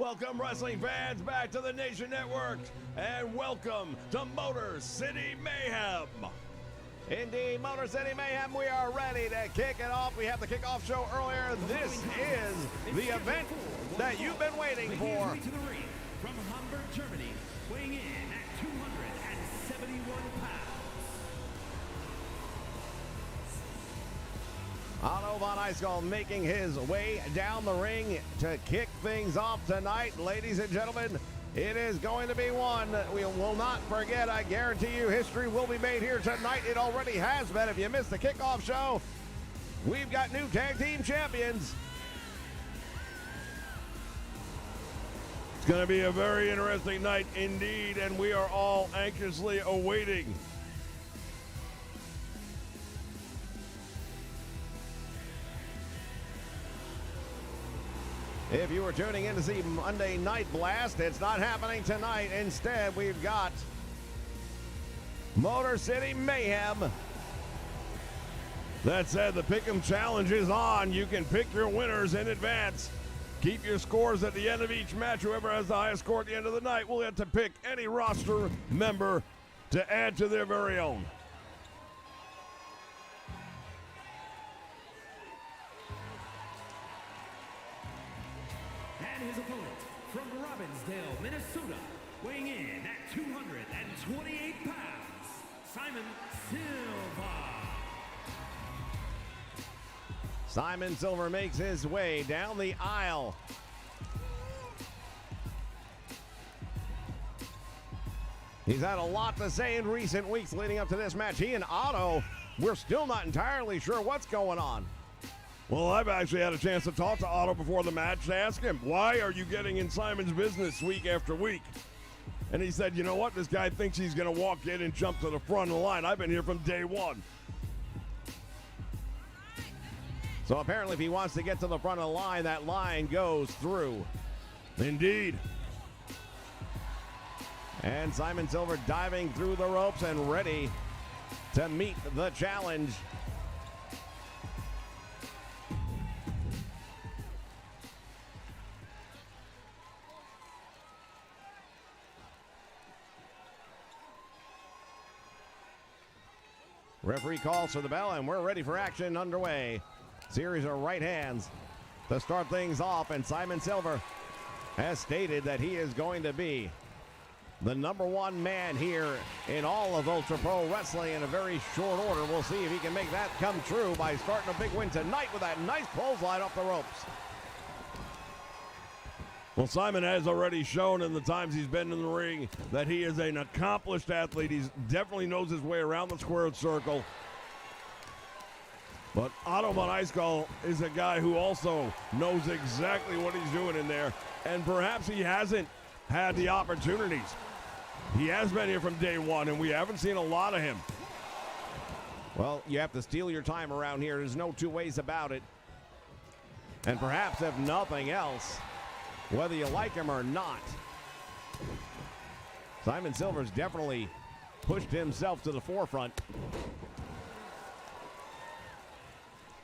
Welcome, wrestling fans, back to the Nation Network, and welcome to Motor City Mayhem. Indeed, Motor City Mayhem, we are ready to kick it off. We had the kickoff show earlier. This is the event that you've been waiting for. To the ring from Hamburg, Germany, weighing in at 271 pounds. Otto von Eichel making his way down the ring to kick things off tonight. Ladies and gentlemen, it is going to be one we will not forget. I guarantee you history will be made here tonight. It already has been. If you missed the kickoff show, we've got new tag team champions. It's going to be a very interesting night indeed, and we are all anxiously awaiting. If you were tuning in to see Monday Night Blast, it's not happening tonight. Instead, we've got Motor City Mayhem. That said, the Pick'em Challenge is on. You can pick your winners in advance. Keep your scores at the end of each match. Whoever has the highest score at the end of the night will have to pick any roster member to add to their very own. And his opponent from Robbinsdale, Minnesota, weighing in at 228 pounds, Simon Silva. Simon Silver makes his way down the aisle. He's had a lot to say in recent weeks leading up to this match. He and Otto, we're still not entirely sure what's going on. Well, I've actually had a chance to talk to Otto before the match to ask him, why are you getting in Simon's business week after week? And he said, you know what? This guy thinks he's going to walk in and jump to the front of the line. I've been here from day one. So apparently if he wants to get to the front of the line, that line goes through. Indeed. And Simon Silver diving through the ropes and ready to meet the challenge. Referee calls for the bell, and we're ready for action underway. Series of right hands to start things off, and Simon Silver has stated that he is going to be the #1 man here in all of Ultra Pro Wrestling in a very short order. We'll see if he can make that come true by starting a big win tonight with that nice clothesline off the ropes. Well, Simon has already shown in the times he's been in the ring that he is an accomplished athlete. He definitely knows his way around the squared circle. But Otto von Eichel is a guy who also knows exactly what he's doing in there, and perhaps he hasn't had the opportunities. He has been here from day one, and we haven't seen a lot of him. Well, you have to steal your time around here. There's no two ways about it. And perhaps, if nothing else, whether you like him or not, Simon Silver's definitely pushed himself to the forefront.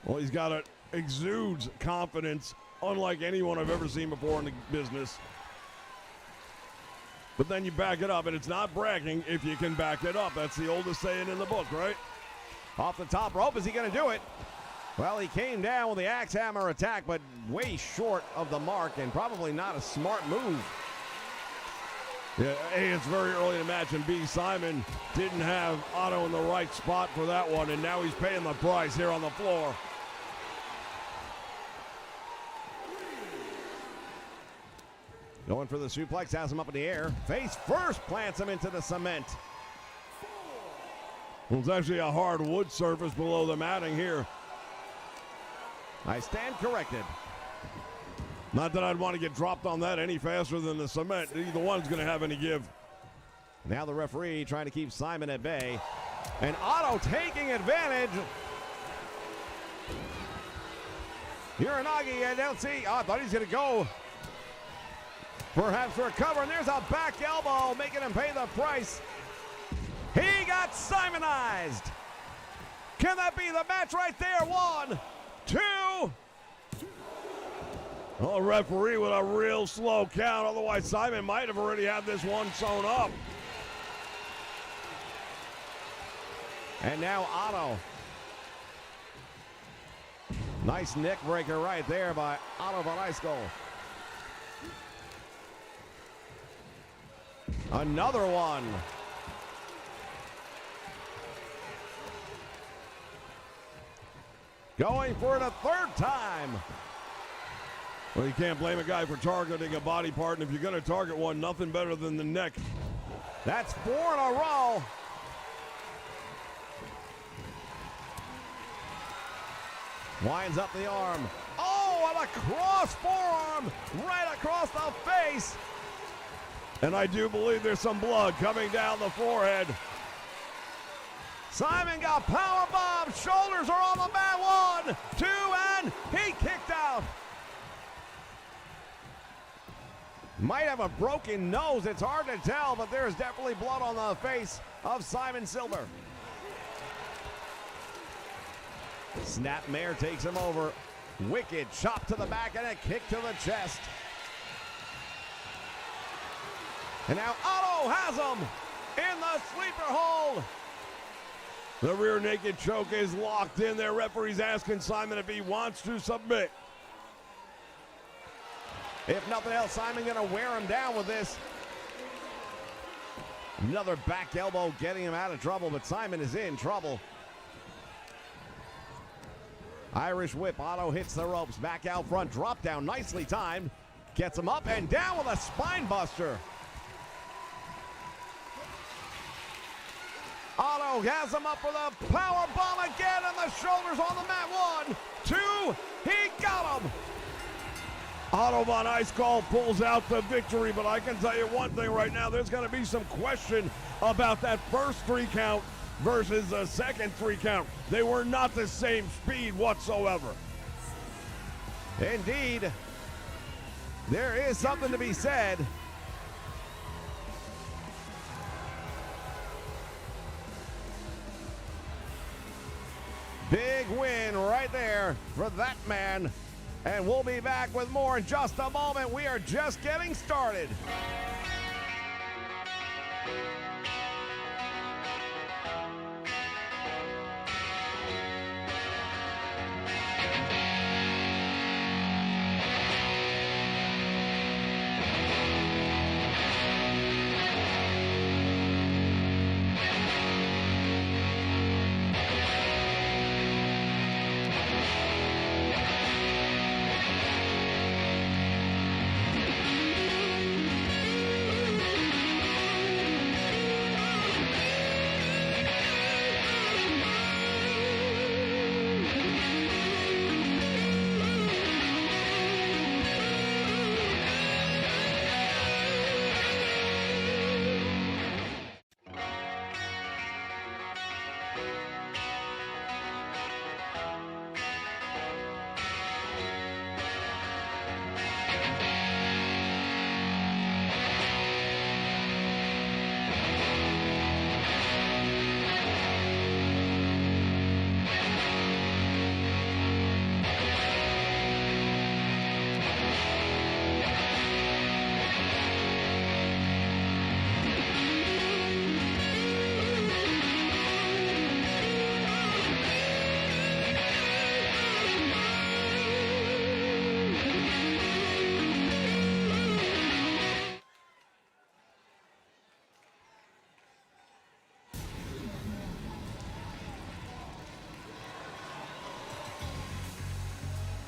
Well, he's got exudes confidence unlike anyone I've ever seen before in the business. But then you back it up, and it's not bragging if you can back it up. That's the oldest saying in the book, right? Off the top rope, is he going to do it? Well, he came down with the axe hammer attack, but way short of the mark, and probably not a smart move. Yeah, A, it's very early in the match, and B, Simon didn't have Otto in the right spot for that one, and now he's paying the price here on the floor. Going for the suplex, has him up in the air. Face first, plants him into the cement. Well, it's actually a hard wood surface below the matting here. I stand corrected. Not that I'd want to get dropped on that any faster than the cement. Either one's going to have any give. Now the referee trying to keep Simon at bay. And Otto taking advantage. Uranagi, I don't see. Oh, I thought he's going to go. Perhaps for a cover, and there's a back elbow, making him pay the price. He got Simonized. Can that be the match right there? 1, 2. Oh, referee with a real slow count. Otherwise, Simon might have already had this one sewn up. And now Otto. Nice neck breaker right there by Otto von Eichel. Another one. Going for it a third time. Well, you can't blame a guy for targeting a body part, and if you're going to target one, nothing better than the neck. That's 4 in a row. Winds up the arm. Oh, and a cross forearm right across the face. And I do believe there's some blood coming down the forehead. Simon got power bomb. Shoulders are on the mat. 1, 2, and he kicked out. Might have a broken nose. It's hard to tell, but there's definitely blood on the face of Simon Silver. Snapmare takes him over. Wicked chop to the back and a kick to the chest. And now Otto has him in the sleeper hold. The rear naked choke is locked in there. Referee's asking Simon if he wants to submit. If nothing else, Simon gonna wear him down with this. Another back elbow getting him out of trouble, but Simon is in trouble. Irish whip, Otto hits the ropes, back out front, drop down, nicely timed. Gets him up and down with a spine buster. Otto has him up for the power bomb again, and the shoulders on the mat. 1, 2, he got him. Otto von Eichel pulls out the victory, but I can tell you one thing right now, there's going to be some question about that first 3 count versus the second 3 count. They were not the same speed whatsoever. Indeed, there is something to be said. Big win right there for that man. And we'll be back with more in just a moment. We are just getting started.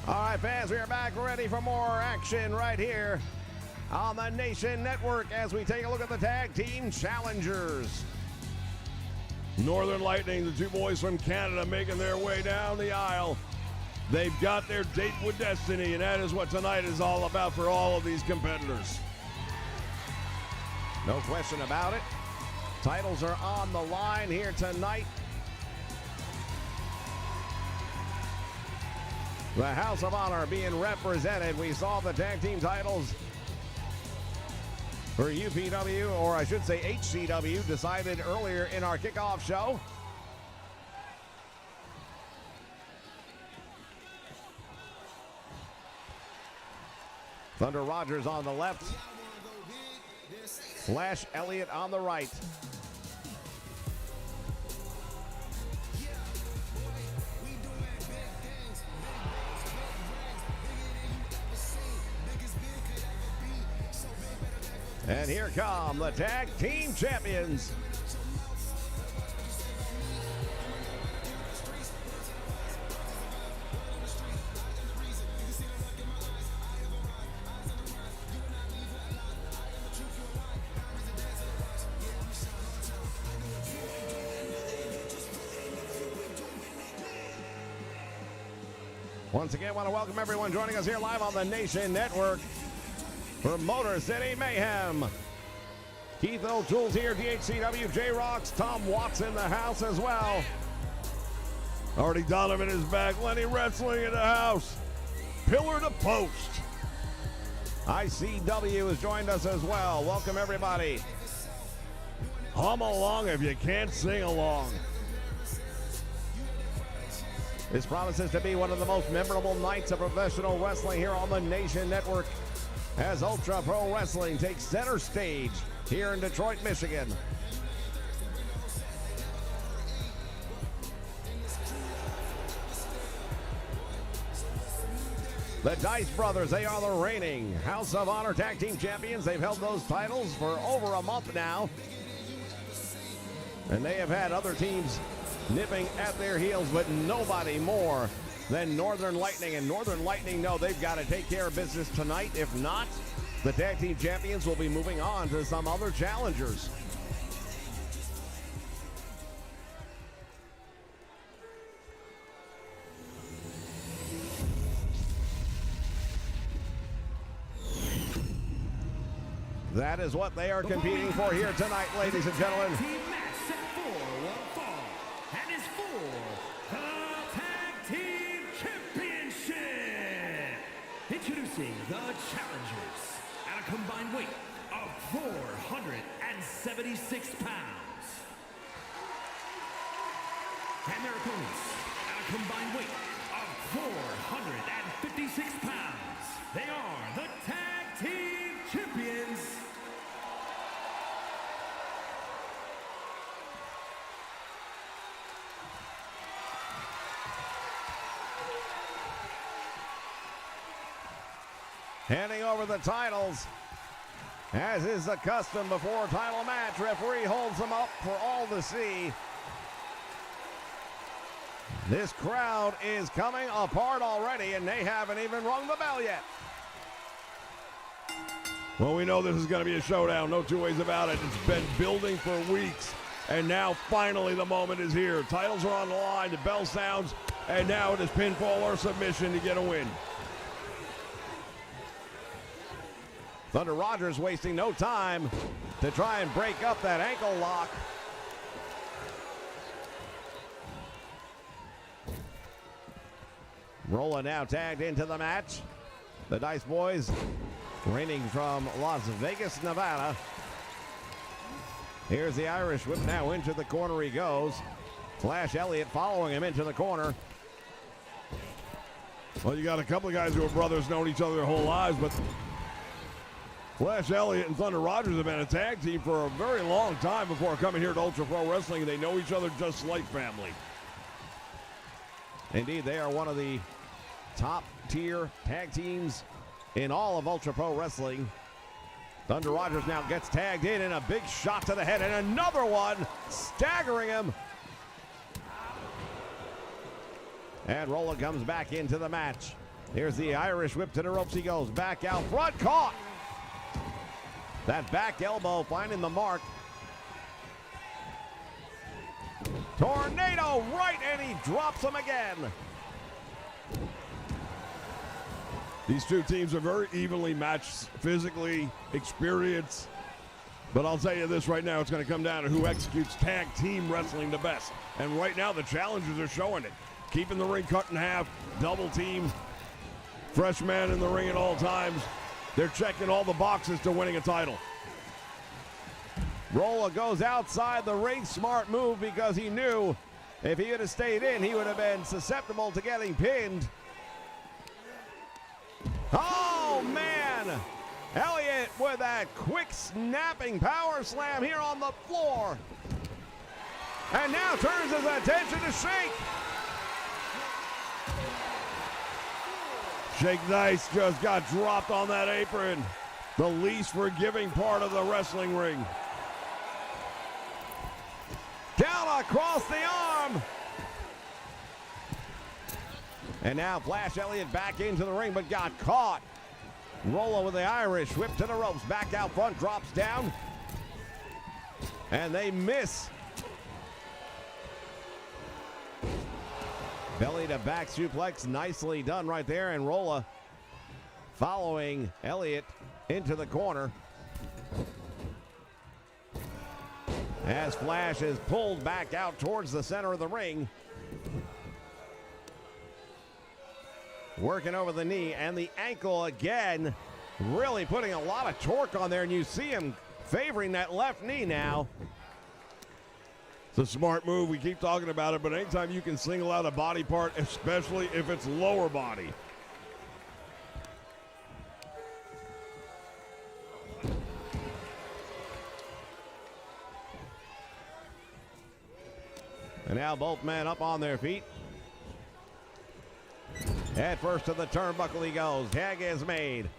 All right, fans, we are back ready for more action right here on the Nation Network as we take a look at the Tag Team Challengers. Northern Lightning, the 2 boys from Canada, making their way down the aisle. They've got their date with destiny, and that is what tonight is all about for all of these competitors. No question about it. Titles are on the line here tonight. The House of Honor being represented. We saw the tag team titles for UPW, or I should say HCW, decided earlier in our kickoff show. Thunder Rogers on the left. Flash Elliott on the right. And here come the tag team champions. Once again, I want to welcome everyone joining us here live on the Nation Network for Motor City Mayhem. Keith O'Toole's here, DHCW, J-Rocks, Tom Watts in the house as well. Artie Donovan is back, Lenny Wrestling in the house. Pillar to post. ICW has joined us as well. Welcome everybody. Hum along if you can't sing along. This promises to be one of the most memorable nights of professional wrestling here on the Nation Network as Ultra Pro Wrestling takes center stage here in Detroit, Michigan. The Dice Brothers, they are the reigning House of Honor Tag Team Champions. They've held those titles for over a month now. And they have had other teams nipping at their heels, but nobody more than Northern Lightning. And Northern Lightning know they've got to take care of business tonight. If not, the tag team champions will be moving on to some other challengers. That is what they are competing for here tonight, ladies and gentlemen. Team match set for one fall, and is for the Tag Team Championship. Introducing the challengers at a combined weight of 476 pounds. And their opponents at a combined weight of 456 pounds. They are the Tag Team Champions. Handing over the titles, as is the custom before a title match. Referee holds them up for all to see. This crowd is coming apart already, and they haven't even rung the bell yet. Well, we know this is going to be a showdown, no two ways about it. It's been building for weeks, and now finally the moment is here. Titles are on the line, the bell sounds, and now it is pinfall or submission to get a win. Thunder Rogers wasting no time to try and break up that ankle lock. Rolla now tagged into the match. The Dice Boys, reigning from Las Vegas, Nevada. Here's the Irish Whip now into the corner he goes. Flash Elliott following him into the corner. Well, you got a couple of guys who are brothers, known each other their whole lives, but Flash Elliott and Thunder Rogers have been a tag team for a very long time before coming here to Ultra Pro Wrestling. They know each other just like family. Indeed, they are one of the top tier tag teams in all of Ultra Pro Wrestling. Thunder Rogers now gets tagged in and a big shot to the head and another one, staggering him. And Rolla comes back into the match. Here's the Irish Whip to the ropes. He goes back out front, caught. That back elbow finding the mark. Tornado right, and he drops him again. These two teams are very evenly matched physically, experience. But I'll tell you this right now, it's going to come down to who executes tag team wrestling the best. And right now, the challengers are showing it. Keeping the ring cut in half, double team, fresh man in the ring at all times. They're checking all the boxes to winning a title. Rolla goes outside the ring, smart move, because he knew if he would have stayed in, he would have been susceptible to getting pinned. Oh, man! man. Elliott with that quick snapping power slam here on the floor. And now turns his attention to Shake. Shake Dice just got dropped on that apron. The least forgiving part of the wrestling ring. Down across the arm. And now Flash Elliott back into the ring, but got caught. Rolla with the Irish whip to the ropes. Back out front, drops down. And they miss. Belly to back suplex. Nicely done right there. And Rolla following Elliott into the corner. As Flash is pulled back out towards the center of the ring. Working over the knee and the ankle again. Really putting a lot of torque on there, and you see him favoring that left knee now. It's a smart move. We keep talking about it, but anytime you can single out a body part, especially if it's lower body. And now both men up on their feet. Head first to the turnbuckle he goes. Tag is made.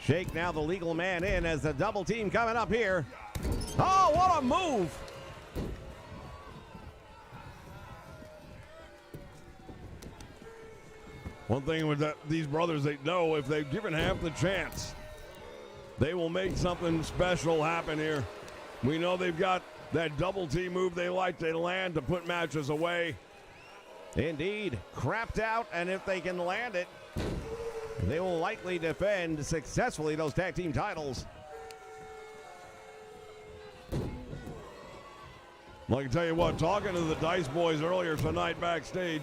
Shake now the legal man in as the double team coming up here. Oh, what a move! One thing with these brothers, they know if they've given half the chance, they will make something special happen here. We know they've got that double team move they like to land to put matches away. Indeed, crapped out, and if they can land it, they will likely defend successfully those tag team titles. Well, I can tell you what, talking to the Dice Boys earlier tonight backstage,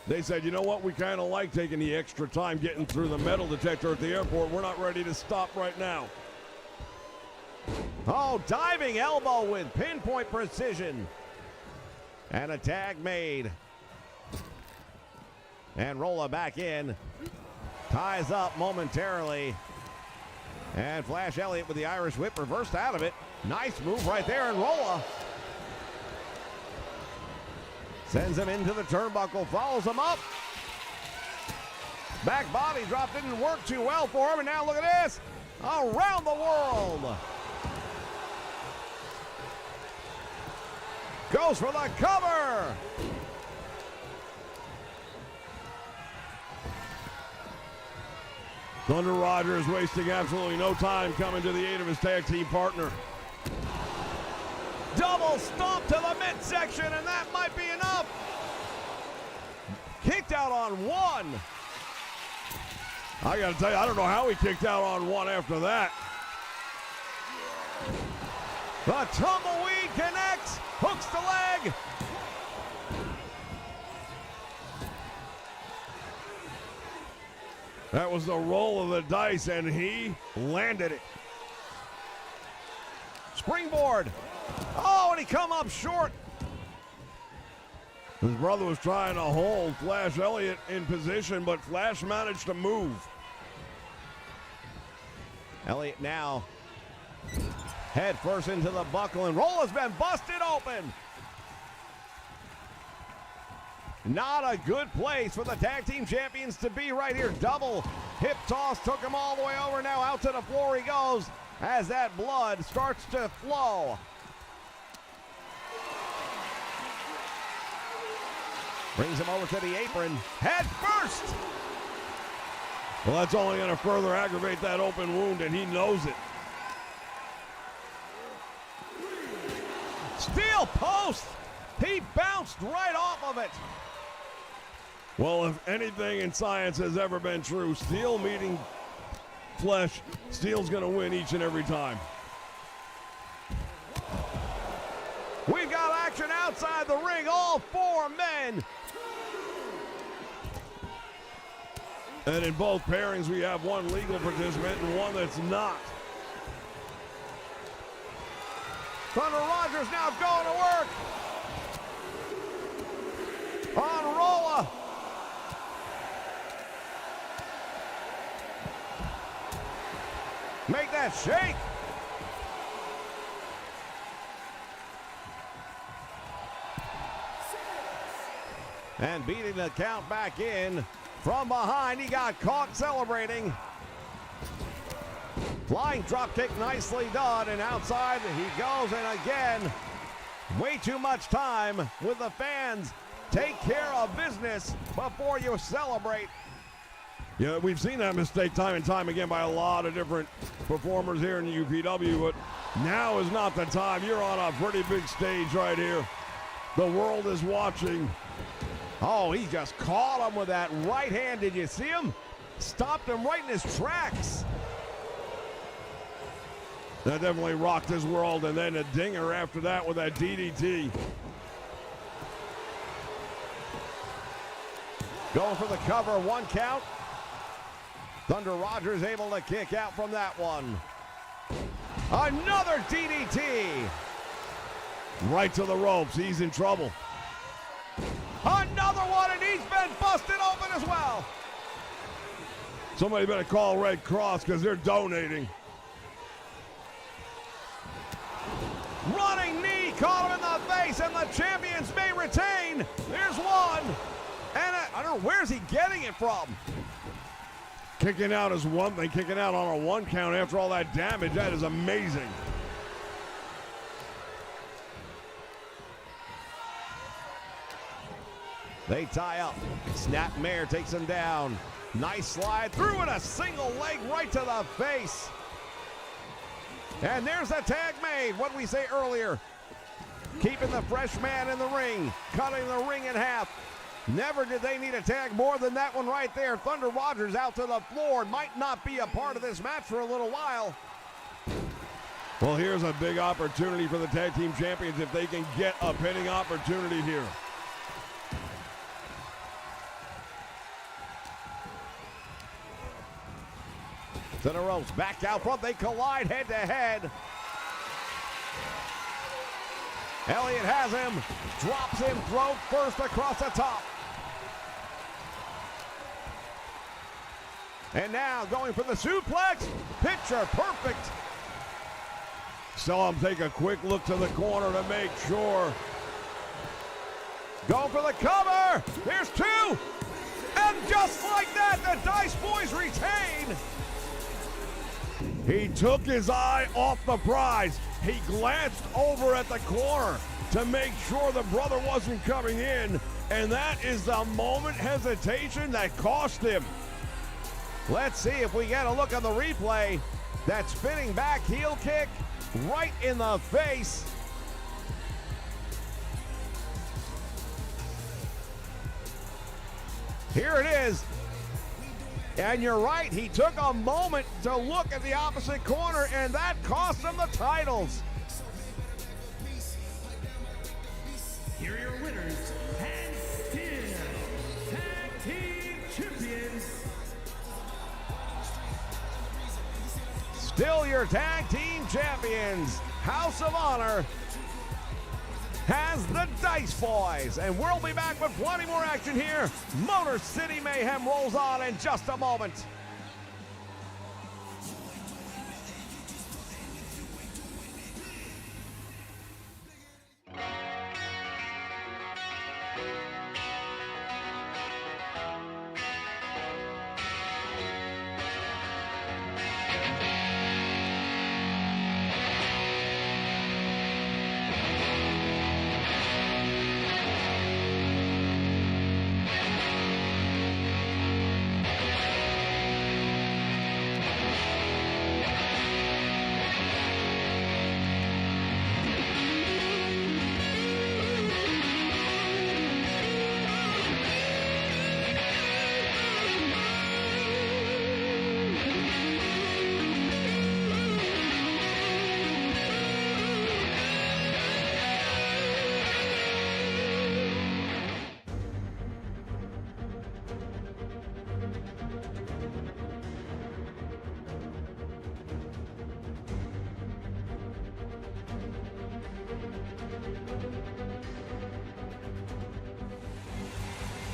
they said, you know what, we kind of like taking the extra time getting through the metal detector at the airport. We're not ready to stop right now. Oh, diving elbow with pinpoint precision. And a tag made. And Rolla back in. Ties up momentarily. And Flash Elliott with the Irish whip reversed out of it. Nice move right there, and Rolla sends him into the turnbuckle, follows him up. Back body drop didn't work too well for him, and now look at this. Around the world. Goes for the cover. Thunder Rogers wasting absolutely no time coming to the aid of his tag team partner. Double stomp to the midsection, and that might be enough. Kicked out on one. I got to tell you, I don't know how he kicked out on one after that. The tumbleweed connects, hooks the leg. That was the roll of the dice, and he landed it. Springboard. Oh, and he come up short. His brother was trying to hold Flash Elliott in position, but Flash managed to move. Elliott now head first into the buckle, and Rolla's been busted open. Not a good place for the tag team champions to be right here. Double hip toss took him all the way over. Now out to the floor he goes as that blood starts to flow. Brings him over to the apron, head first. Well, that's only going to further aggravate that open wound, and he knows it. Steel post. He bounced right off of it. Well, if anything in science has ever been true, steel meeting flesh, steel's going to win each and every time. We've got action outside the ring, all four men. And in both pairings, we have one legal participant and one that's not. Thunder Rogers now going to work. On Rolla. that shake. And beating the count back in from behind. He got caught celebrating. Flying drop kick nicely done, and outside he goes, and again, way too much time with the fans. Take care of business before you celebrate. Yeah, we've seen that mistake time and time again by a lot of different performers here in the UPW, but now is not the time. You're on a pretty big stage right here. The world is watching. Oh, he just caught him with that right hand. Did you see him? Stopped him right in his tracks. That definitely rocked his world, and then a dinger after that with that DDT. Going for the cover, 1 count. Thunder Rogers able to kick out from that one. Another DDT. Right to the ropes. He's in trouble. Another one, and he's been busted open as well. Somebody better call Red Cross because they're donating. Running knee caught him in the face, and the champions may retain. There's one. And I don't know, where's he getting it from? Kicking out is one thing. Kicking out on a 1 count after all that damage, that is amazing. They tie up. Snapmare takes him down. Nice slide through and a single leg right to the face. And there's the tag made. What did we say earlier? Keeping the fresh man in the ring. Cutting the ring in half. Never did they need a tag more than that one right there. Thunder Rogers out to the floor. Might not be a part of this match for a little while. Well, here's a big opportunity for the tag team champions if they can get a pinning opportunity here. To the ropes, back out front, they collide head to head. Elliott has him, drops him throat first across the top. And now going for the suplex, picture perfect. Saw him take a quick look to the corner to make sure. Go for the cover, there's 2. And just like that, the Dice Boys retain. He took his eye off the prize. He glanced over at the corner to make sure the brother wasn't coming in, and that is the moment hesitation that cost him. Let's see if we get a look on the replay. That spinning back heel kick right in the face. Here it is. And you're right, he took a moment to look at the opposite corner, and that cost him the titles. Here are your winners and still tag team champions. Still your tag team champions, House of Honor has the Dice Boys, and we'll be back with plenty more action here. Motor City Mayhem rolls on in just a moment.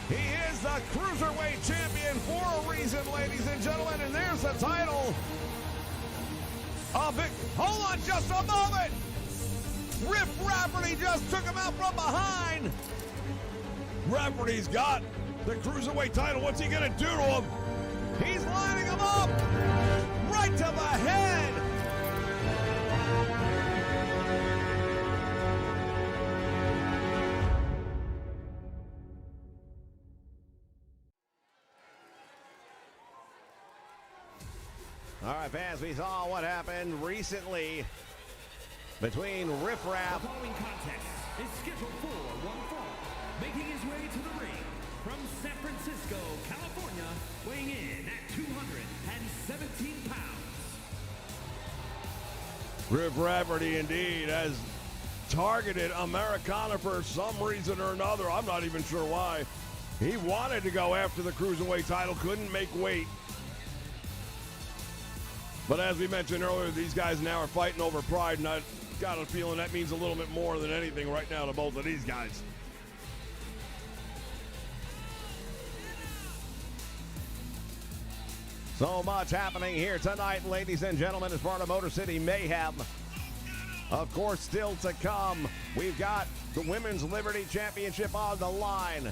He is the Cruiserweight Champion for a reason, ladies and gentlemen, and there's the title. Hold on just a moment. Riff Rafferty just took him out from behind. Rafferty's got the Cruiserweight title. What's he going to do to him? He's lining him up right to the head. All right, fans, we saw what happened recently between Riff Raff. The following contest is scheduled for one fall. Making his way to the ring from San Francisco, California, weighing in at 217 pounds. Riff Rafferty indeed has targeted Americana for some reason or another. I'm not even sure why. He wanted to go after the Cruiserweight title, couldn't make weight. But as we mentioned earlier, these guys now are fighting over pride, and I've got a feeling that means a little bit more than anything right now to both of these guys. So much happening here tonight, ladies and gentlemen, as part of Motor City Mayhem. Of course, still to come, we've got the Women's Liberty Championship on the line.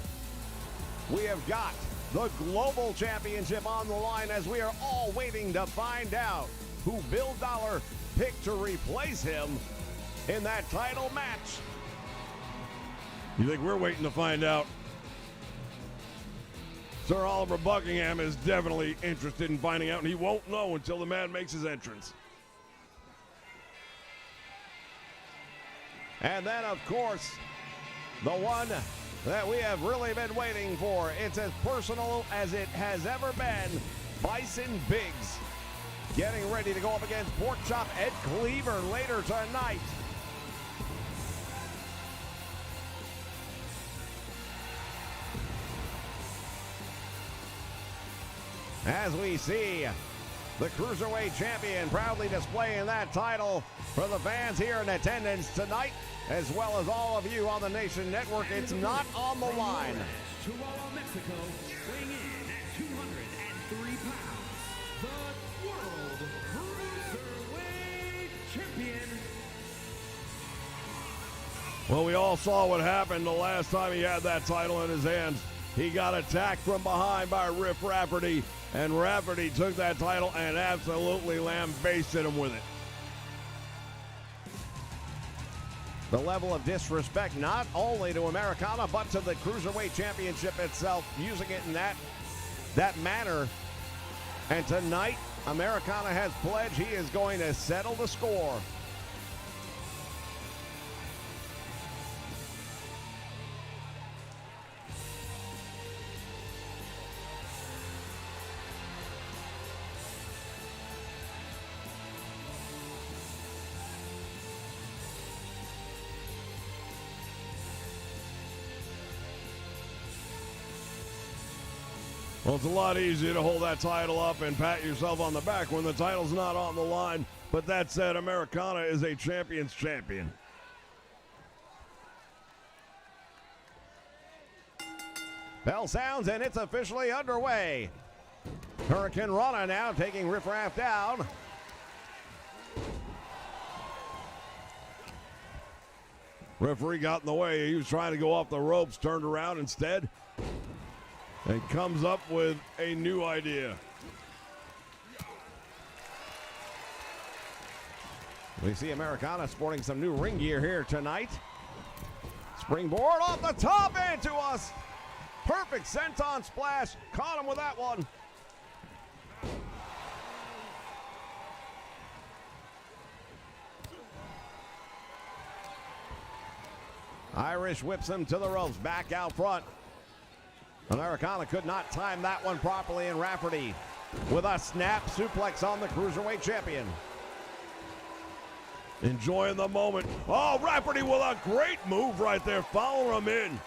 We have got the Global Championship on the line as we are all waiting to find out who Bill Dollar picked to replace him in that title match. You think we're waiting to find out? Sir Oliver Buckingham is definitely interested in finding out, and he won't know until the man makes his entrance. And then, of course, the one that we have really been waiting for. It's as personal as it has ever been. Bison Biggs getting ready to go up against Pork Chop Ed Cleaver later tonight. As we see the Cruiserweight Champion proudly displaying that title for the fans here in attendance tonight, as well as all of you on the Nation Network. It's not on the line. Chihuahua, Mexico, weighing in at 203 pounds, the World Cruiserweight Champion. Well, we all saw what happened the last time he had that title in his hands. He got attacked from behind by Riff Rafferty, and Rafferty took that title and absolutely lambasted him with it. The level of disrespect not only to Americana, but to the Cruiserweight Championship itself, using it in that manner. And tonight, Americana has pledged he is going to settle the score. Well, it's a lot easier to hold that title up and pat yourself on the back when the title's not on the line. But that said, Americana is a champion's champion. Bell sounds and it's officially underway. Hurricane Rana now taking Riff Raff down. Referee got in the way. He was trying to go off the ropes, turned around instead, and comes up with a new idea. We see Americana sporting some new ring gear here tonight. Springboard off the top into us. Perfect senton splash. Caught him with that one. Irish whips him to the ropes. Back out front. Americana could not time that one properly, and Rafferty with a snap suplex on the Cruiserweight Champion. Enjoying the moment. Oh, Rafferty with a great move right there. Follow him in.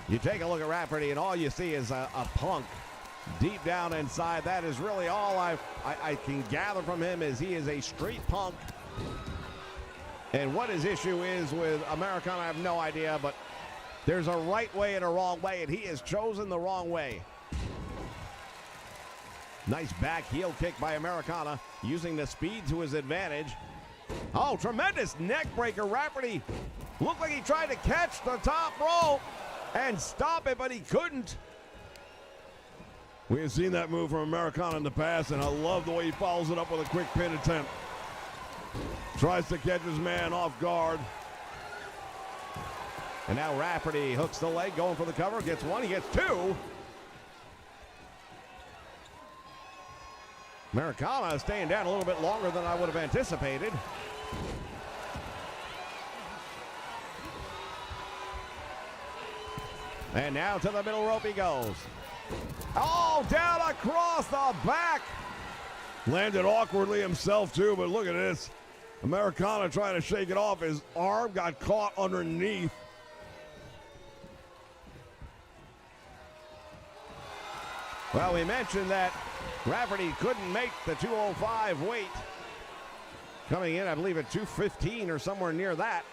You take a look at Rafferty, and all you see is a punk deep down inside. That is really all I can gather from him, is he is a street punk. And what his issue is with Americana, I have no idea, but there's a right way and a wrong way, and he has chosen the wrong way. Nice back heel kick by Americana, using the speed to his advantage. Oh, tremendous neck breaker. Rafferty looked like he tried to catch the top rope and stop it, but he couldn't. We have seen that move from Americana in the past, and I love the way he follows it up with a quick pin attempt. Tries to catch his man off guard. And now Rafferty hooks the leg, going for the cover. Gets one, he gets two. Americana staying down a little bit longer than I would have anticipated. And now to the middle rope he goes. Oh, down across the back. Landed awkwardly himself too, but look at this. Americana trying to shake it off. His arm got caught underneath. Well, we mentioned that Rafferty couldn't make the 205 weight. Coming in, I believe, at 215 or somewhere near that.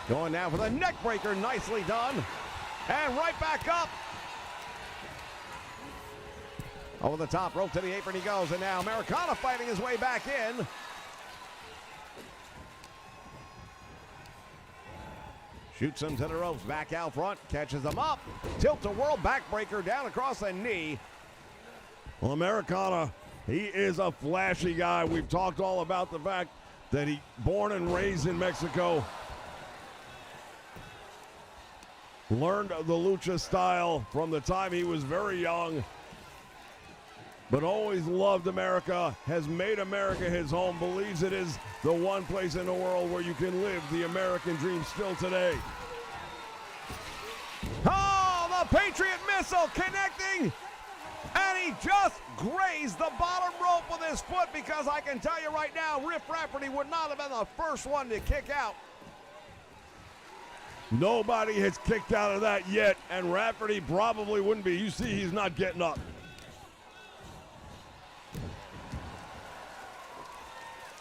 Going now for the neck breaker, nicely done. And right back up. Over the top rope to the apron he goes, and now Americana fighting his way back in. Shoots him to the ropes, back out front, catches him up. Tilt-a-whirl backbreaker down across the knee. Well, Americana, he is a flashy guy. We've talked all about the fact that he born and raised in Mexico. Learned the lucha style from the time he was very young, but always loved America, has made America his home, believes it is the one place in the world where you can live the American dream still today. Oh, the Patriot missile connecting, and he just grazed the bottom rope with his foot, because I can tell you right now, Riff Rafferty would not have been the first one to kick out. Nobody has kicked out of that yet, and Rafferty probably wouldn't be. You see, he's not getting up.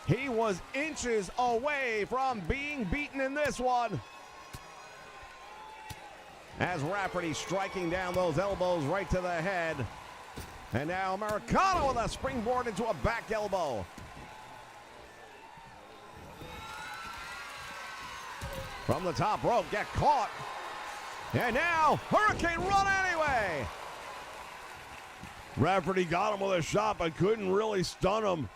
He was inches away from being beaten in this one. As Rafferty striking down those elbows right to the head. And now Americana with a springboard into a back elbow. From the top rope, get caught. And now, Hurricane Run anyway. Rafferty got him with a shot, but couldn't really stun him.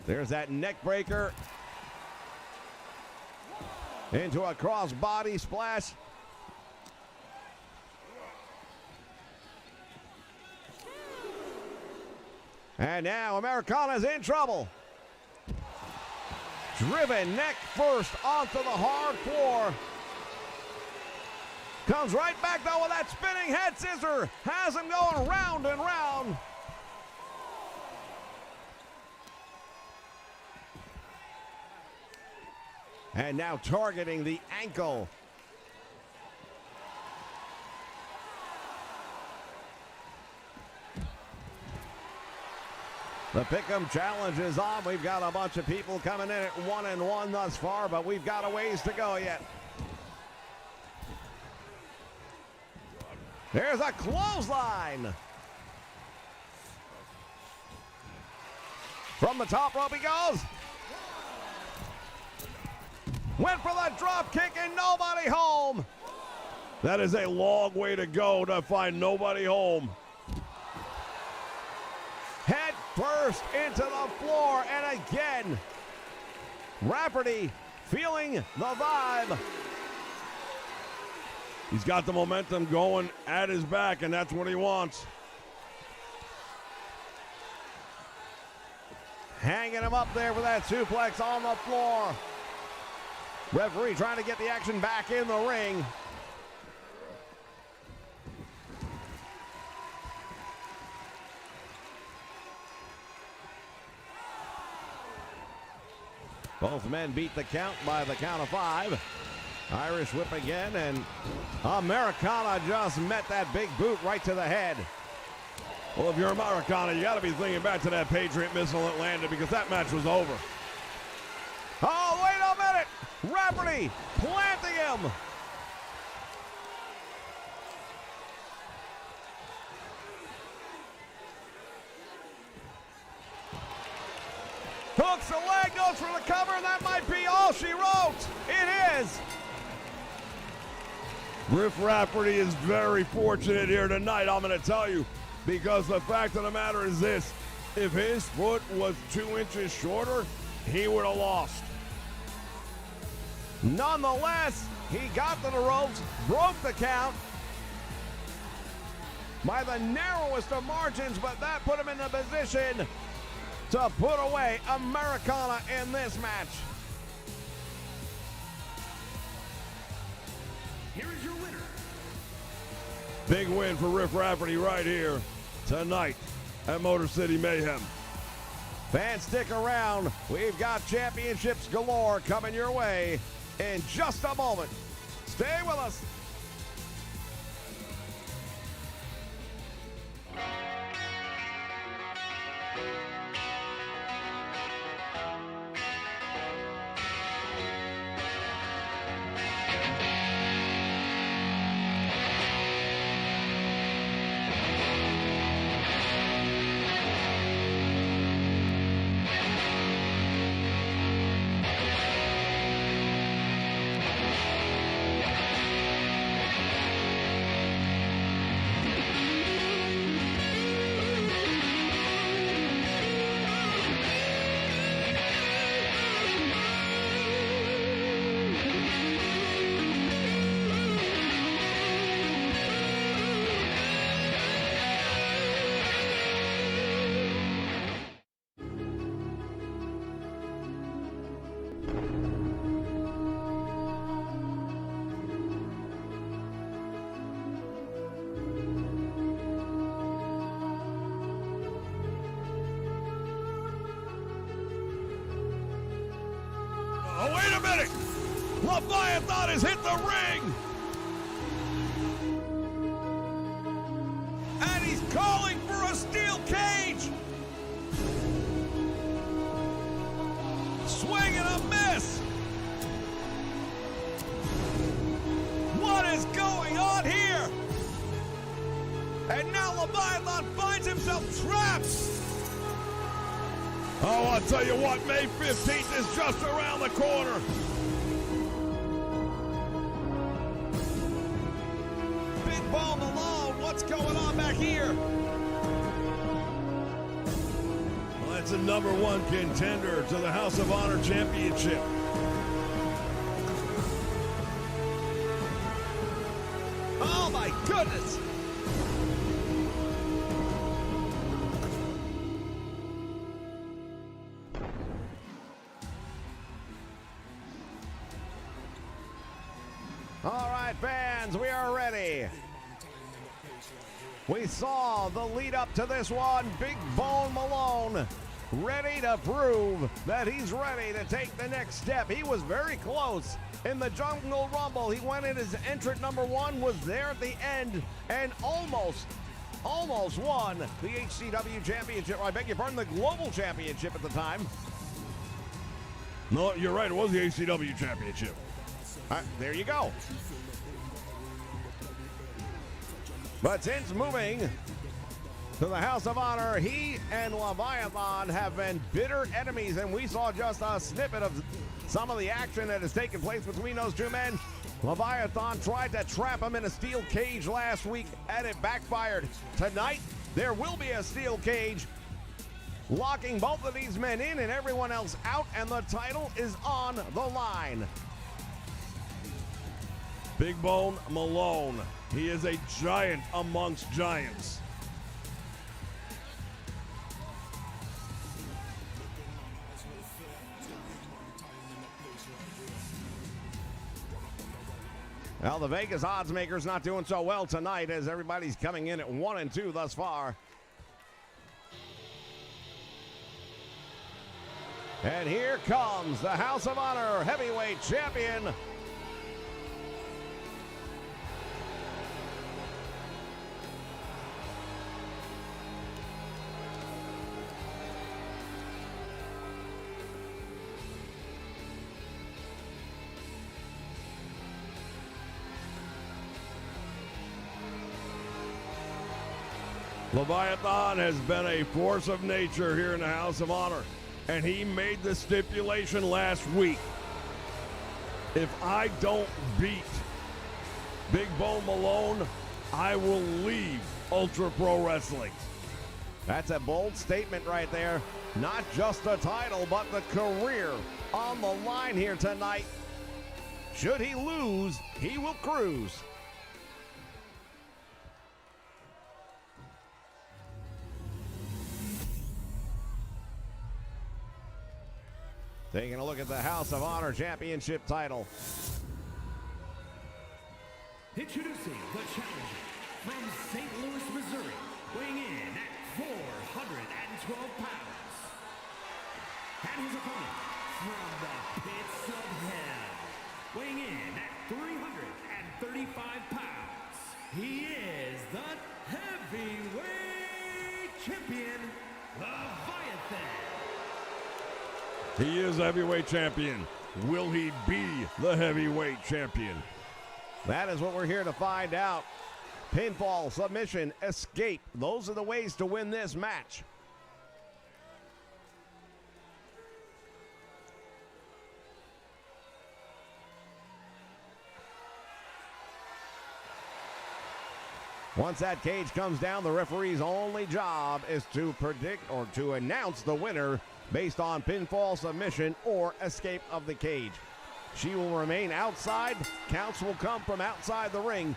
There's that neck breaker. Into a cross-body splash. And now Americana's in trouble. Driven neck first onto the hard floor. Comes right back though with that spinning head scissor. Has him going round and round. And now targeting the ankle. The Pick'em Challenge is on. We've got a bunch of people coming in at 1-1 thus far, but we've got a ways to go yet. There's a clothesline. From the top rope he goes. Went for the drop kick and nobody home. That is a long way to go to find nobody home. Head first into the floor, and again, Rafferty feeling the vibe. He's got the momentum going at his back, and that's what he wants. Hanging him up there with that suplex on the floor. Referee trying to get the action back in the ring. Both men beat the count by the count of 5. Irish whip again, and Americana just met that big boot right to the head. Well, if you're Americana, you got to be thinking back to that Patriot missile that landed, because that match was over. Oh, Rafferty planting him. Hooks the leg, goes for the cover, and that might be all she wrote. It is. Riff Rafferty is very fortunate here tonight, I'm going to tell you, because the fact of the matter is this: if his foot was 2 inches shorter, he would have lost. Nonetheless, he got to the ropes, broke the count by the narrowest of margins, but that put him in the position to put away Americana in this match. Here is your winner. Big win for Riff Rafferty right here tonight at Motor City Mayhem. Fans, stick around. We've got championships galore coming your way in just a moment. Stay with us. Oh, wait a minute! Leviathan has hit the ring! And he's calling for a steel cage! Swing and a miss! What is going on here? And now Leviathan finds himself trapped! Oh, I'll tell you what, May 15th is just around the corner. Big Bone Malone, what's going on back here? Well, that's a #1 contender to the House of Honor Championship. Oh my goodness! All right, fans, we are ready. We saw the lead up to this one. Big Bone Malone ready to prove that he's ready to take the next step. He was very close in the Jungle Rumble. He went in as entrant #1, was there at the end, and almost won the HCW Championship. I beg your pardon, the Global Championship at the time. No, you're right. It was the HCW Championship. There you go. But since moving to the House of Honor, he and Leviathan have been bitter enemies, and we saw just a snippet of some of the action that has taken place between those two men. Leviathan tried to trap him in a steel cage last week, and it backfired. Tonight, there will be a steel cage locking both of these men in and everyone else out, and the title is on the line. Big Bone Malone. He is a giant amongst giants. Well, the Vegas odds makers not doing so well tonight, as everybody's coming in at 1 and 2 thus far. And here comes the House of Honor Heavyweight Champion, Leviathan has been a force of nature here in the House of Honor, and he made the stipulation last week. If I don't beat Big Bo Malone, I will leave Ultra Pro Wrestling. That's a bold statement right there. Not just the title, but the career on the line here tonight. Should he lose, he will cruise. Taking a look at the House of Honor Championship title. Introducing the challenger from St. Louis, Missouri, weighing in at 412 pounds. And his opponent from the pits of hell, weighing in at 335 pounds. He is the heavyweight champion, Leviathan. He is heavyweight champion. Will he be the heavyweight champion? That is what we're here to find out. Pinfall, submission, escape. Those are the ways to win this match. Once that cage comes down, the referee's only job is to predict or to announce the winner based on pinfall, submission, or escape of the cage. She will remain outside. Counts will come from outside the ring.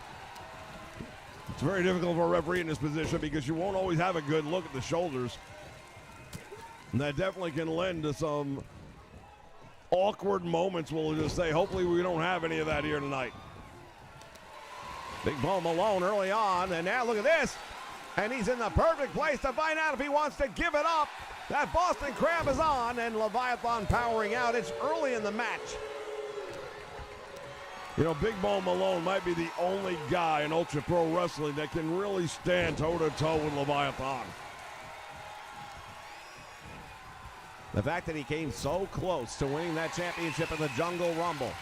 It's very difficult for a referee in this position because you won't always have a good look at the shoulders. And that definitely can lend to some awkward moments, we'll just say. Hopefully we don't have any of that here tonight. Big Bo Malone early on, and now look at this. And he's in the perfect place to find out if he wants to give it up. That Boston Crab is on, and Leviathan powering out. It's early in the match. You know, Big Bo Malone might be the only guy in Ultra Pro Wrestling that can really stand toe-to-toe with Leviathan. The fact that he came so close to winning that championship in the Jungle Rumble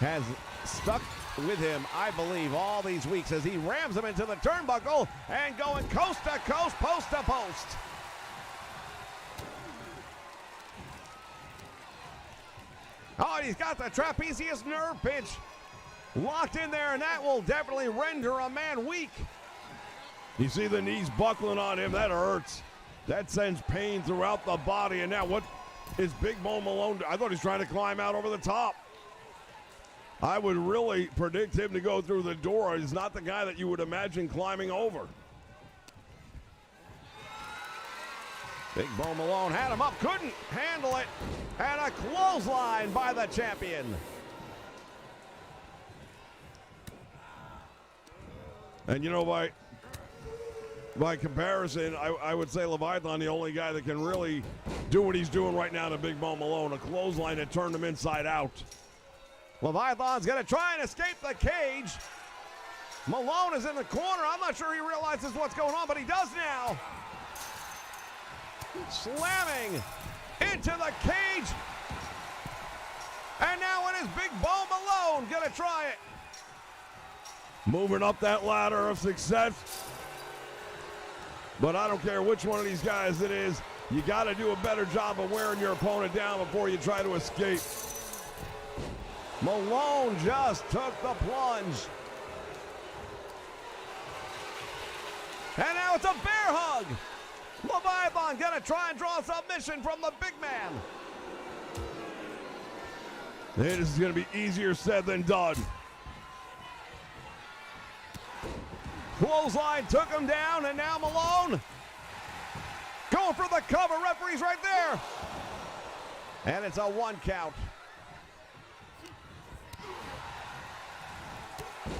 has stuck with him, I believe, all these weeks as he rams him into the turnbuckle and going coast to coast, post to post. Oh, and he's got the trapezius nerve pinch locked in there, and that will definitely render a man weak. You see the knees buckling on him. That hurts. That sends pain throughout the body. And now what is Big Bo Malone? I thought he's trying to climb out over the top. I would really predict him to go through the door. He's not the guy that you would imagine climbing over. Big Bo Malone had him up, couldn't handle it, and a clothesline by the champion. And you know, by comparison, I would say Leviathan, the only guy that can really do what he's doing right now to Big Bo Malone, a clothesline that turned him inside out. Leviathan's going to try and escape the cage. Malone is in the corner. I'm not sure he realizes what's going on, but he does now. Slamming into the cage. And now it is Big Bo Malone going to try it. Moving up that ladder of success. But I don't care which one of these guys it is. You got to do a better job of wearing your opponent down before you try to escape. Malone just took the plunge. And now it's a bear hug. Leviathan gonna try and draw a submission from the big man. This is gonna be easier said than done. Clothesline took him down, and now Malone going for the cover. Referee's right there. And it's a 1 count.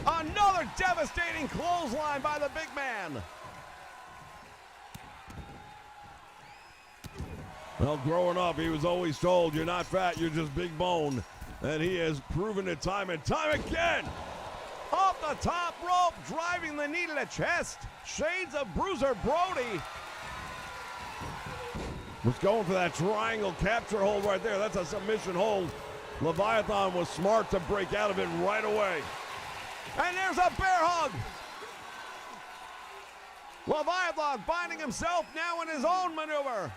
Another devastating clothesline by the big man. Well, growing up, he was always told, you're not fat, you're just big bone. And he has proven it time and time again. Off the top rope, driving the knee to the chest. Shades of Bruiser Brody. Was going for that triangle capture hold right there. That's a submission hold. Leviathan was smart to break out of it right away. And there's a bear hug. Leviathan finding himself now in his own maneuver.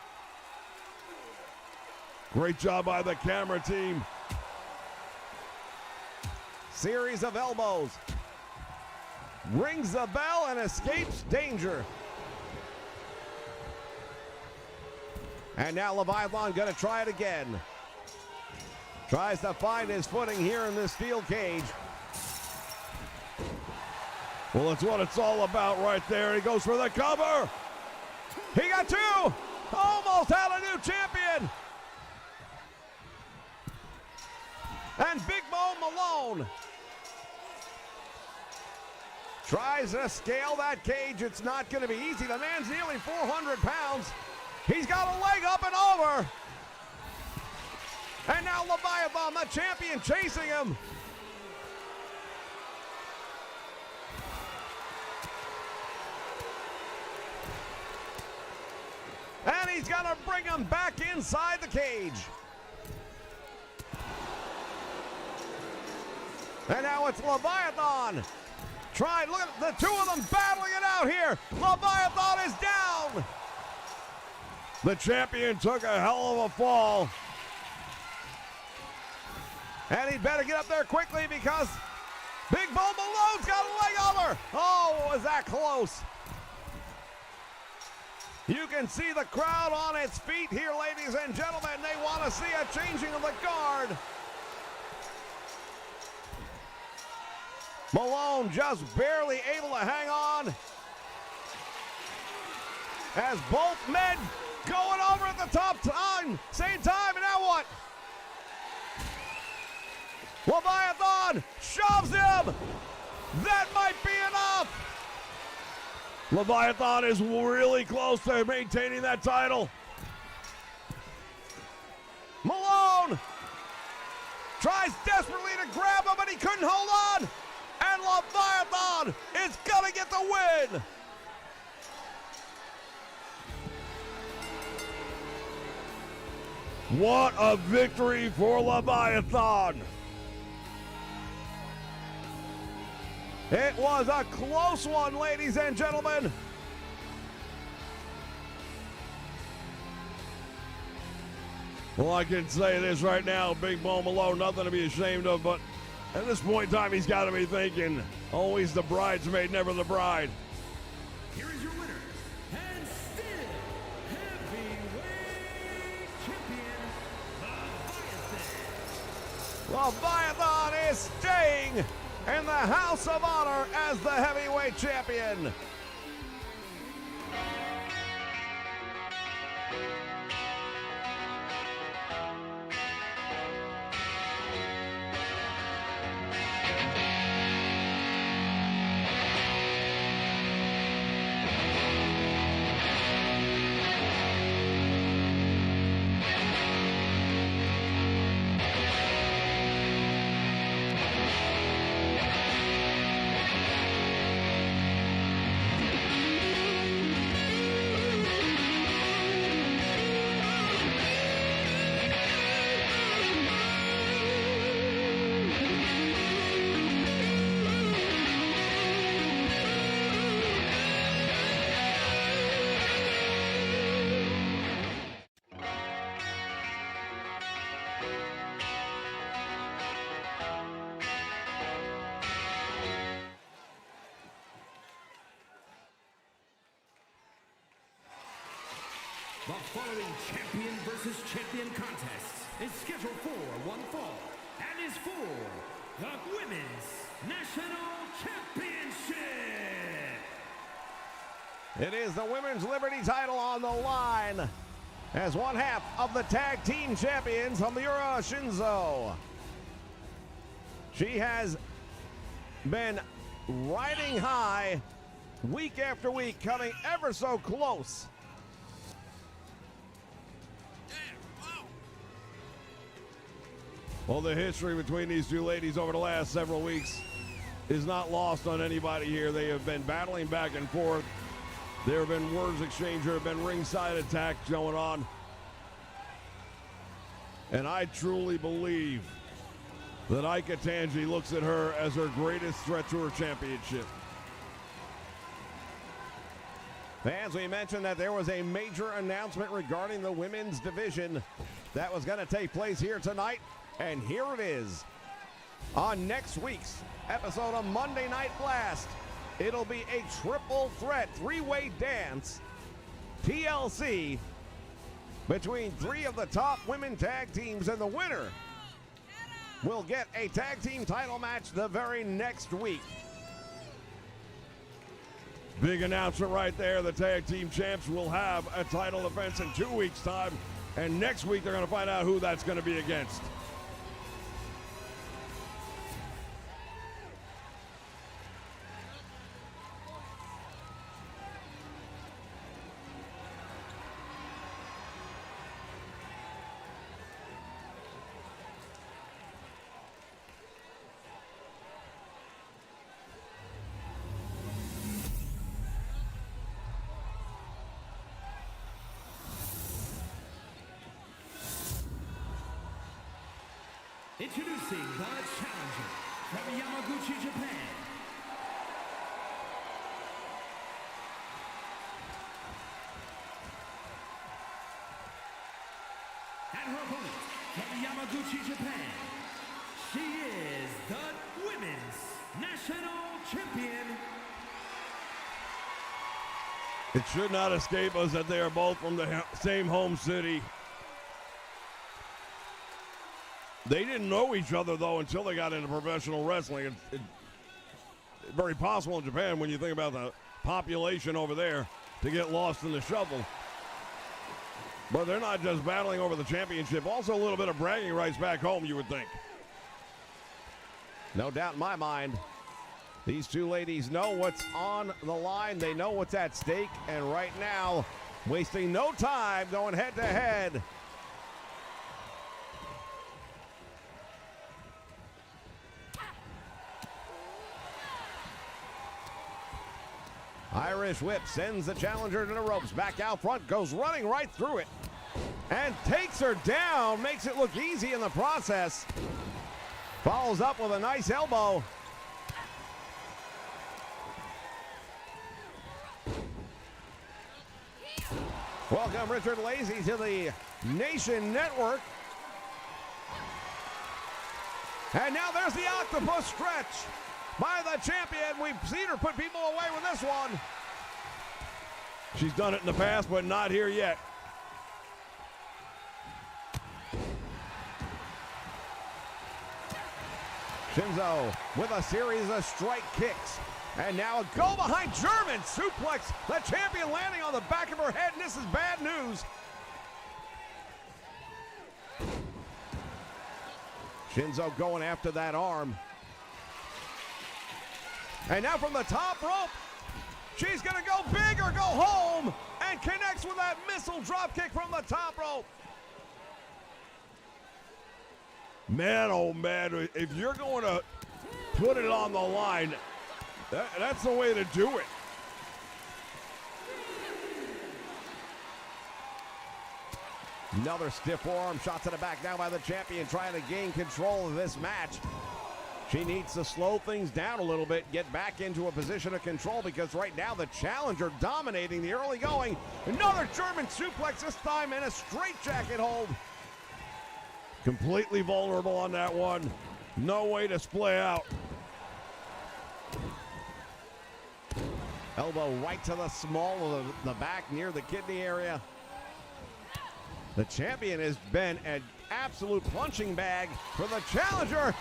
Great job by the camera team. Series of elbows. Rings the bell and escapes danger. And now Leviathan gonna try it again. Tries to find his footing here in this steel cage. Well, that's what it's all about right there. He goes for the cover. He got two. Almost had a new champion. And Big Bone Malone tries to scale that cage. It's not going to be easy. The man's nearly 400 pounds. He's got a leg up and over. And now Leviathan, the champion, chasing him. And he's going to bring him back inside the cage. And now it's Leviathan. Look at the two of them battling it out here. Leviathan is down. The champion took a hell of a fall. And he better get up there quickly because Big Bone Malone's got a leg over. Oh, was that close? You can see the crowd on its feet here, ladies and gentlemen. They want to see a changing of the guard. Malone just barely able to hang on. As both men going over at the top time, same time, and now what? Leviathan shoves him. That might be enough. Leviathan is really close to maintaining that title. Malone tries desperately to grab him, but he couldn't hold on. And Leviathan is gonna get the win. What a victory for Leviathan. It was a close one, ladies and gentlemen. Well, I can say this right now, Big Bone Malone, nothing to be ashamed of, but at this point in time, he's got to be thinking, always the bridesmaid, never the bride. Here is your winner, and still heavyweight champion, Leviathan. Leviathan is staying in the House of Honor as the heavyweight champion. The following champion versus champion contest is scheduled for one fall and is for the Women's National Championship. It is the Women's Liberty title on the line as one half of the tag team champions from the Miura Shinzo. She has been riding high week after week, coming ever so close. Well, the history between these two ladies over the last several weeks is not lost on anybody here. They have been battling back and forth. There have been words exchanged. There have been ringside attacks going on. And I truly believe that Ika Tanji looks at her as her greatest threat to her championship. As we mentioned that there was a major announcement regarding the women's division that was going to take place here tonight, and here it is. On next week's episode of Monday Night Blast, it'll be a triple threat, three-way dance, TLC, between three of the top women tag teams, and the winner will get a tag team title match the very next week. Big announcement right there. The tag team champs will have a title defense in 2 weeks' time. And next week, they're going to find out who that's going to be against. Introducing the challenger from Yamaguchi, Japan. And her opponent from Yamaguchi, Japan. She is the Women's National Champion. It should not escape us that they are both from the same home city. They didn't know each other, though, until they got into professional wrestling. It's very possible in Japan, when you think about the population over there, to get lost in the shuffle. But they're not just battling over the championship. Also a little bit of bragging rights back home, you would think. No doubt in my mind, these two ladies know what's on the line. They know what's at stake. And right now, wasting no time, going head-to-head. Irish whip sends the challenger to the ropes. Back out front, goes running right through it. And takes her down, makes it look easy in the process. Follows up with a nice elbow. Welcome Richard Lazy to the Nation Network. And now there's the octopus stretch by the champion. We've seen her put people away with this one. She's done it in the past, but not here yet. Shinzo with a series of strike kicks. And now a go behind German suplex. The champion landing on the back of her head, and this is bad news. Shinzo going after that arm. And now from the top rope, she's gonna go big or go home, and connects with that missile drop kick from the top rope. Man, oh man, if you're going to put it on the line, that's the way to do it. Another stiff forearm shot to the back now by the champion, trying to gain control of this match. She needs to slow things down a little bit, get back into a position of control, because right now the challenger dominating the early going. Another German suplex, this time in a straitjacket hold. Completely vulnerable on that one. No way to splay out. Elbow right to the small of the back near the kidney area. The champion has been an absolute punching bag for the challenger.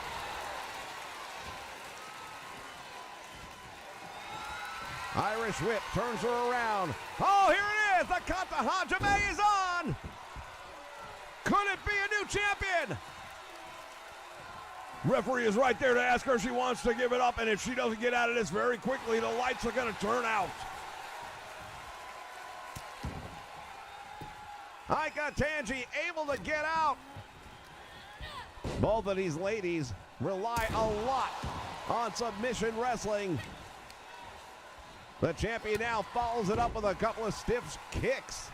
Irish whip turns her around. Oh, here it is. The Kata Hajime is on. Could it be a new champion? Referee is right there to ask her if she wants to give it up, and if she doesn't get out of this very quickly, the lights are going to turn out. Aika Tanji able to get out. Both of these ladies rely a lot on submission wrestling. The champion now follows it up with a couple of stiff kicks.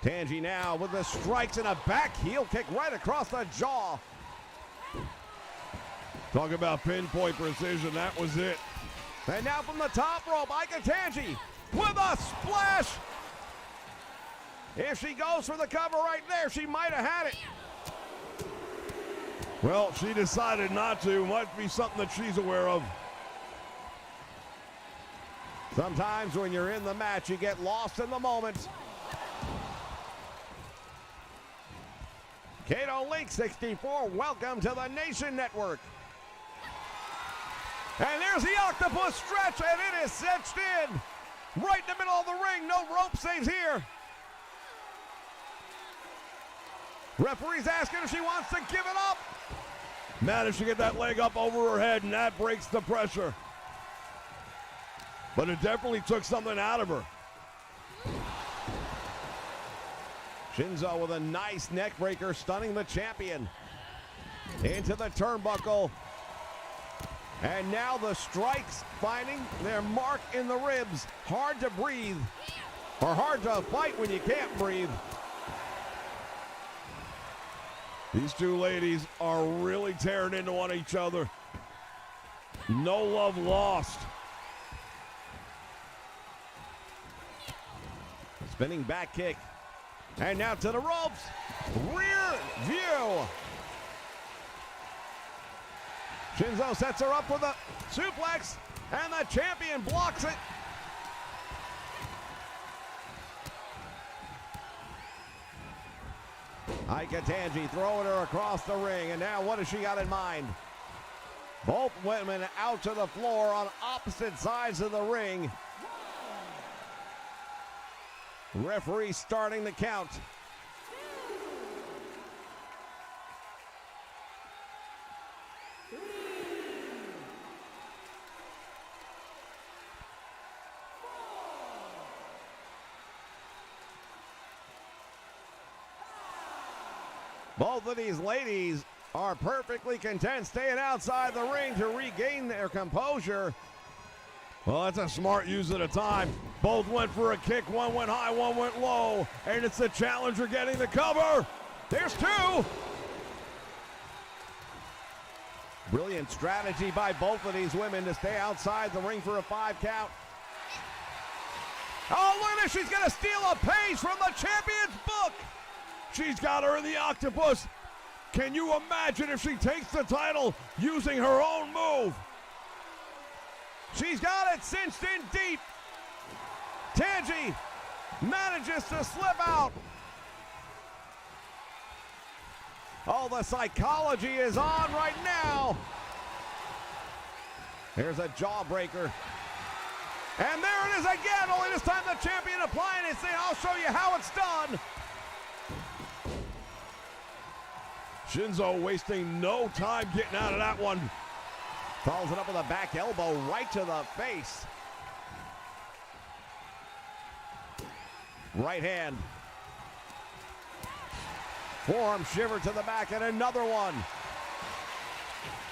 Tanji now with the strikes and a back heel kick right across the jaw. Talk about pinpoint precision. That was it. And now from the top rope, Ikatanji with a splash. If she goes for the cover right there, she might have had it. Well, she decided not to. Might be something that she's aware of. Sometimes when you're in the match, you get lost in the moment. Kato Link 64, welcome to the Nation Network. And there's the octopus stretch, and it is cinched in. Right in the middle of the ring, no rope saves here. Referee's asking if she wants to give it up. Managed to get that leg up over her head, and that breaks the pressure. But it definitely took something out of her. Shinzo with a nice neck breaker, stunning the champion. Into the turnbuckle. And now the strikes finding their mark in the ribs. Hard to breathe, or hard to fight when you can't breathe. These two ladies are really tearing into one each other. No love lost. Spinning back kick. And now to the ropes. Rear view. Shinzo sets her up with a suplex, and the champion blocks it. Ikatanji throwing her across the ring, and now what has she got in mind? Both women out to the floor on opposite sides of the ring. Referee starting the count. Both of these ladies are perfectly content staying outside the ring to regain their composure. Well, that's a smart use of the time. Both went for a kick. One went high, one went low. And it's the challenger getting the cover. There's two. Brilliant strategy by both of these women to stay outside the ring for a 5 count. Oh, look at this. She's going to steal a page from the champion's book. She's got her in the octopus. Can you imagine if she takes the title using her own move? She's got it cinched in deep. Tanji manages to slip out. Oh, the psychology is on right now. Here's a jawbreaker. And there it is again, only this time the champion applying it, saying, I'll show you how it's done. Shinzo wasting no time getting out of that one. Follows it up with a back elbow right to the face. Right hand. Forearm shiver to the back, and another one.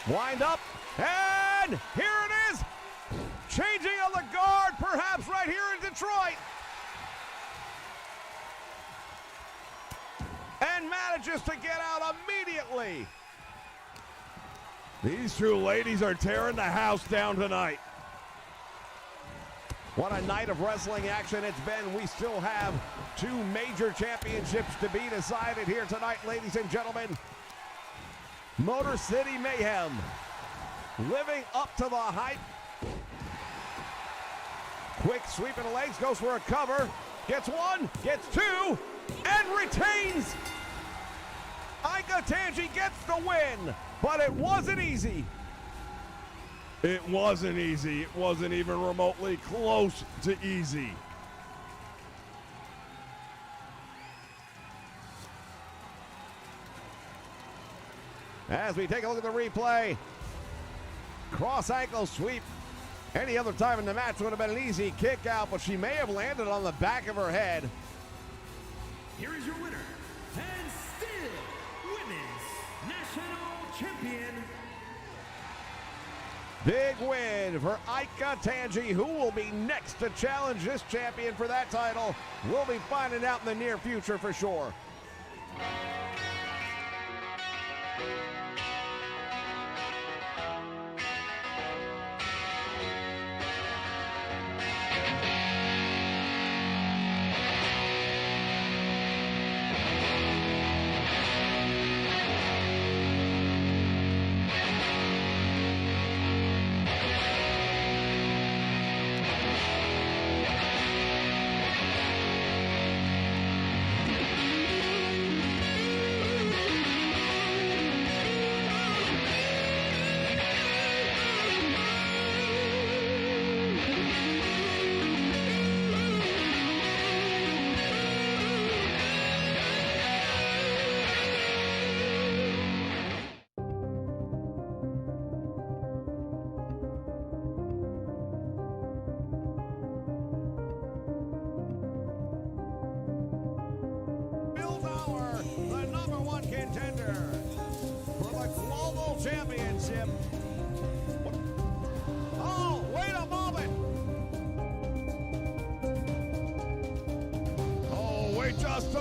Wind up, and here it is. Changing of the guard, perhaps right here in Detroit. And manages to get out immediately. These two ladies are tearing the house down tonight. What a night of wrestling action it's been. We still have 2 major championships to be decided here tonight, ladies and gentlemen. Motor City Mayhem living up to the hype. Quick sweep of the legs, goes for a cover. Gets 1, gets 2, and retains. Ikatanji gets the win, but it wasn't easy. It wasn't easy. It wasn't even remotely close to easy. As we take a look at the replay, cross ankle sweep. Any other time in the match would have been an easy kick out, but she may have landed on the back of her head. Here is your winner, and still Women's National Champion. Big win for Ikatanji, who will be next to challenge this champion for that title. We'll be finding out in the near future for sure.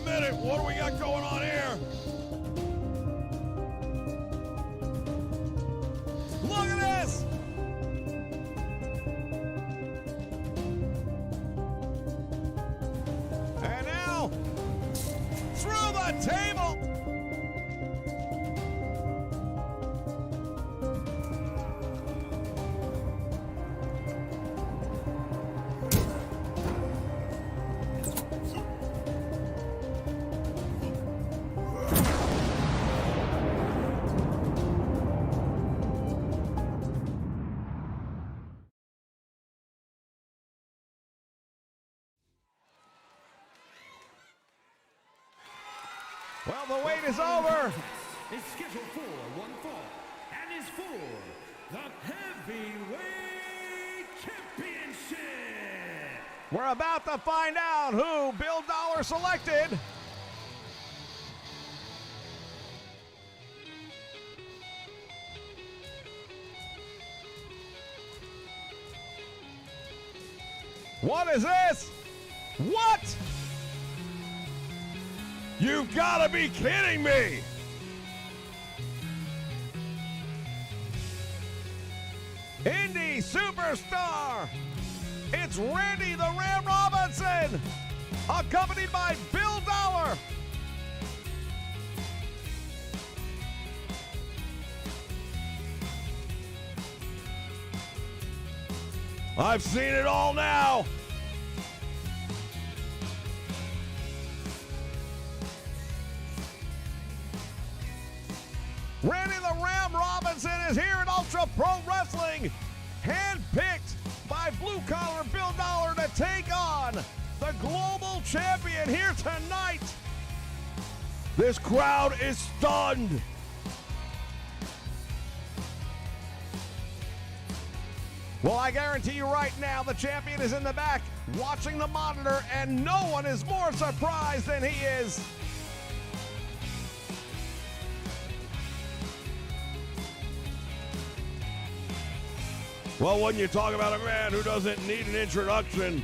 minute. What do we got going on here? Look at this! And now, through the table! Well, the wait is over. Is scheduled for one fall and is for the Heavyweight Championship. We're about to find out who Bill Dollar selected. What is this? What? You've got to be kidding me! Indie superstar! It's Randy the Ram Robinson, accompanied by Bill Dollar. I've seen it all now. Randy the Ram Robinson is here at Ultra Pro Wrestling, handpicked by Blue Collar Bill Dollar to take on the global champion here tonight. This crowd is stunned. Well, I guarantee you right now, the champion is in the back watching the monitor, and no one is more surprised than he is. Well, when you talk about a man who doesn't need an introduction,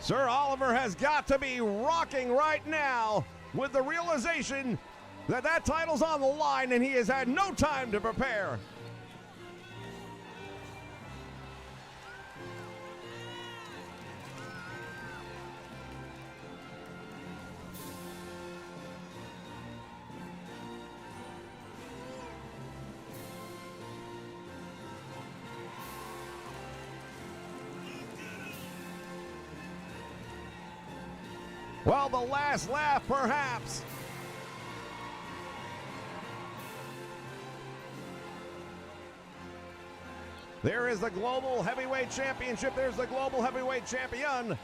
Sir Oliver has got to be rocking right now with the realization that that title's on the line and he has had no time to prepare. Well, the last laugh, perhaps. There is the Global Heavyweight Championship. There's the Global Heavyweight Champion,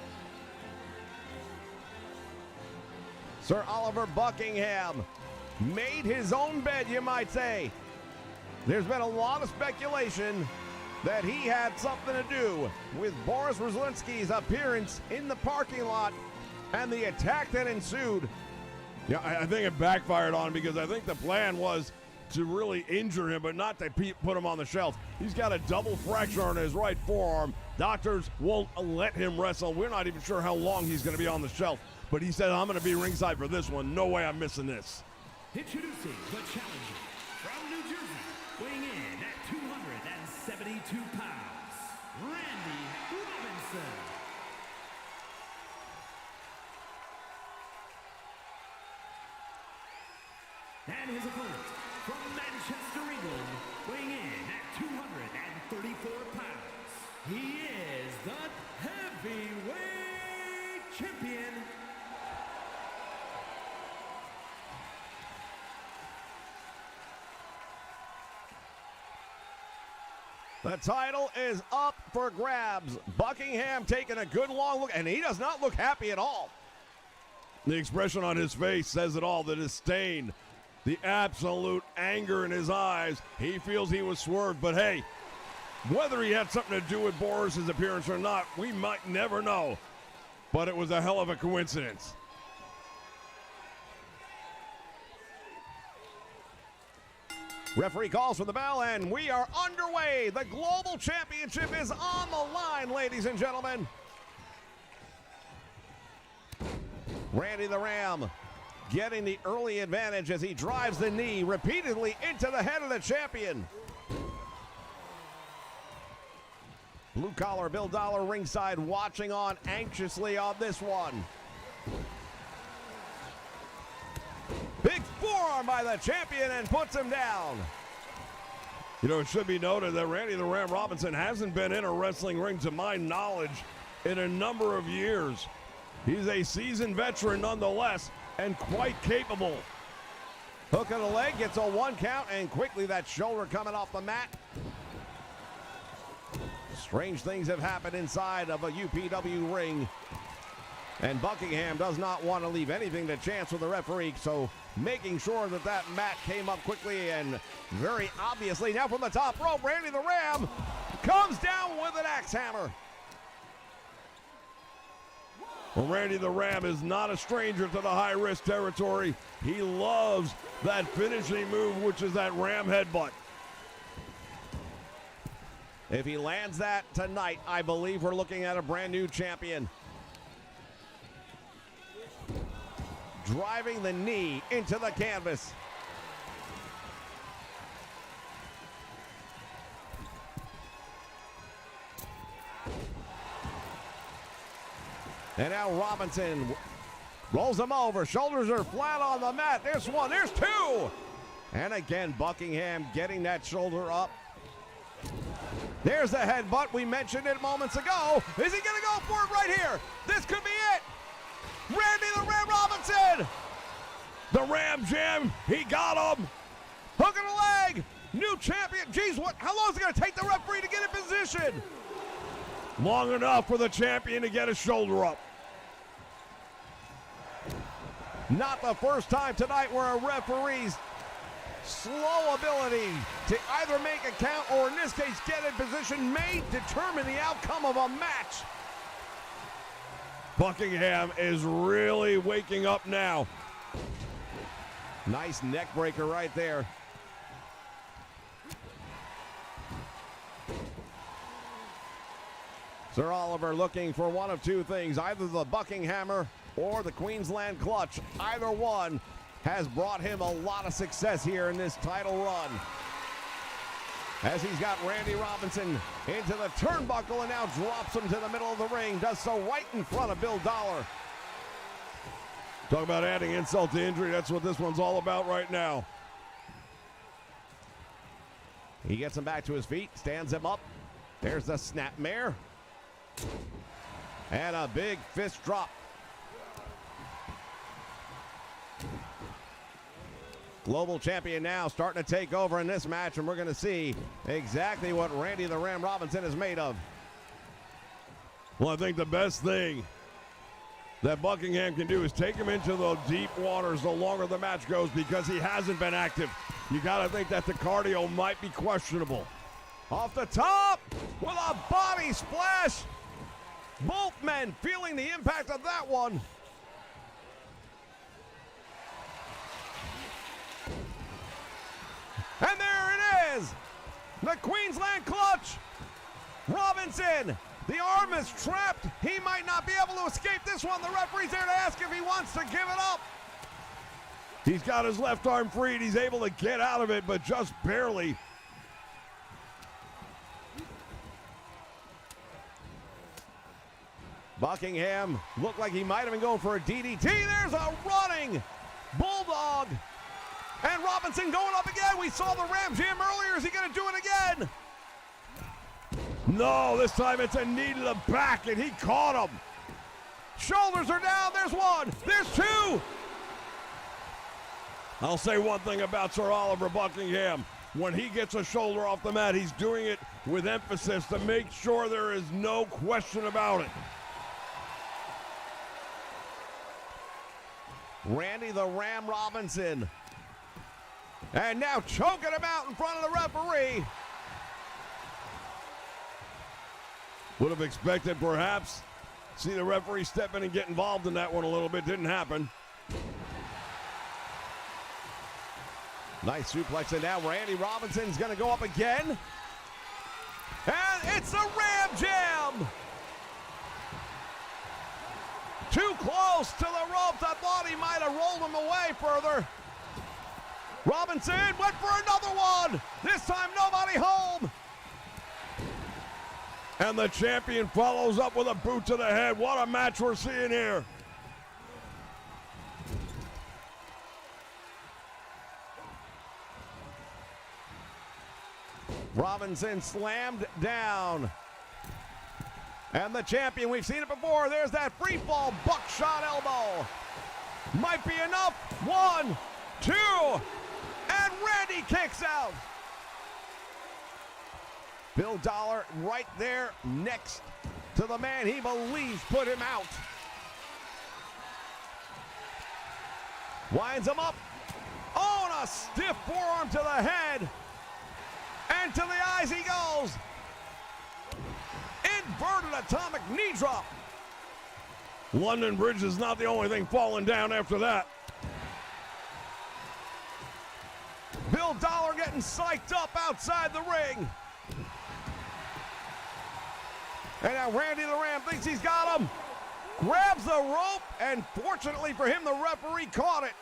Sir Oliver Buckingham. Made his own bed, you might say. There's been a lot of speculation that he had something to do with Boris Rosinski's appearance in the parking lot and the attack that ensued. yeah, I think it backfired on him because I think the plan was to really injure him, but not to put him on the shelf. He's got a double fracture on his right forearm. Doctors won't let him wrestle. We're not even sure how long he's going to be on the shelf, but he said, I'm going to be ringside for this one. No way I'm missing this. Introducing the challenger from New Jersey, weighing in at 272 pounds, Randy Robinson. And his opponent from Manchester, England, weighing in at 234 pounds, he is the Heavyweight Champion, The title is up for grabs. Buckingham taking a good long look, and he does not look happy at all. The expression on his face says it all, the disdain, the absolute anger in his eyes. He feels he was swerved, but hey, whether he had something to do with Boris's appearance or not, we might never know. But it was a hell of a coincidence. Referee calls for the bell, and we are underway. The Global Championship is on the line, ladies and gentlemen. Randy the Ram getting the early advantage as he drives the knee repeatedly into the head of the champion. Blue collar Bill Dollar ringside watching on anxiously on this one. Big forearm by the champion and puts him down. You know, it should be noted that Randy the Ram Robinson hasn't been in a wrestling ring, to my knowledge, in a number of years. He's a seasoned veteran nonetheless, and quite capable. Hook of the leg gets a 1 count, and quickly that shoulder coming off the mat. Strange things have happened inside of a UPW ring. And Buckingham does not want to leave anything to chance with the referee, so making sure that that mat came up quickly and very obviously. Now from the top rope, Randy the Ram comes down with an axe hammer. Well, Randy the Ram is not a stranger to the high-risk territory. He loves that finishing move, which is that Ram headbutt. If he lands that tonight, I believe we're looking at a brand new champion. Driving the knee into the canvas. And now Robinson rolls him over. Shoulders are flat on the mat. There's one, there's two. And again, Buckingham getting that shoulder up. There's the headbutt. We mentioned it moments ago. Is he going to go for it right here? This could be it. Randy the Ram Robinson. The Ram Jam, he got him. Hook of the leg. New champion. Geez, how long is it going to take the referee to get in position? Long enough for the champion to get his shoulder up. Not the first time tonight where a referee's slow ability to either make a count or in this case get in position may determine the outcome of a match. Buckingham is really waking up now. Nice neck breaker right there. Sir Oliver looking for one of two things, either the Buckinghammer or the Queensland Clutch. Either one has brought him a lot of success here in this title run. As he's got Randy Robinson into the turnbuckle and now drops him to the middle of the ring. Does so right in front of Bill Dollar. Talk about adding insult to injury. That's what this one's all about right now. He gets him back to his feet, stands him up. There's the snapmare. And a big fist drop. Global champion now starting to take over in this match, and we're going to see exactly what Randy the Ram Robinson is made of. Well, I think the best thing that Buckingham can do is take him into the deep waters the longer the match goes, because he hasn't been active. You got to think that the cardio might be questionable. Off the top with a body splash. Both men feeling the impact of that one. And there it is, the Queensland Clutch. Robinson, the arm is trapped. He might not be able to escape this one. The referee's there to ask if he wants to give it up. He's got his left arm freed. He's able to get out of it, but just barely. Buckingham looked like he might have been going for a DDT. There's a running bulldog. And Robinson going up again. We saw the Ram Jam earlier. Is he going to do it again? No, this time it's a knee to the back, and he caught him. Shoulders are down. There's one. There's two. I'll say one thing about Sir Oliver Buckingham. When he gets a shoulder off the mat, he's doing it with emphasis to make sure there is no question about it. Randy the Ram Robinson. And now choking him out in front of the referee. Would have expected perhaps see the referee step in and get involved in that one a little bit. Didn't happen. Nice suplex, and now Randy Robinson's going to go up again. And it's a Ram Jam! Too close to the ropes. I thought he might have rolled him away further. Robinson went for another one. This time nobody home. And the champion follows up with a boot to the head. What a match we're seeing here. Robinson slammed down. And the champion, we've seen it before. There's that free fall buckshot elbow. Might be enough. 1, 2, and Randy kicks out. Bill Dollar right there next to the man he believes put him out. Winds him up. Oh, and a stiff forearm to the head. And to the eyes he goes. Inverted atomic knee drop. London Bridge is not the only thing falling down after that. Bill Dollar getting psyched up outside the ring. And now Randy the Ram thinks he's got him. Grabs the rope, and fortunately for him, the referee caught it.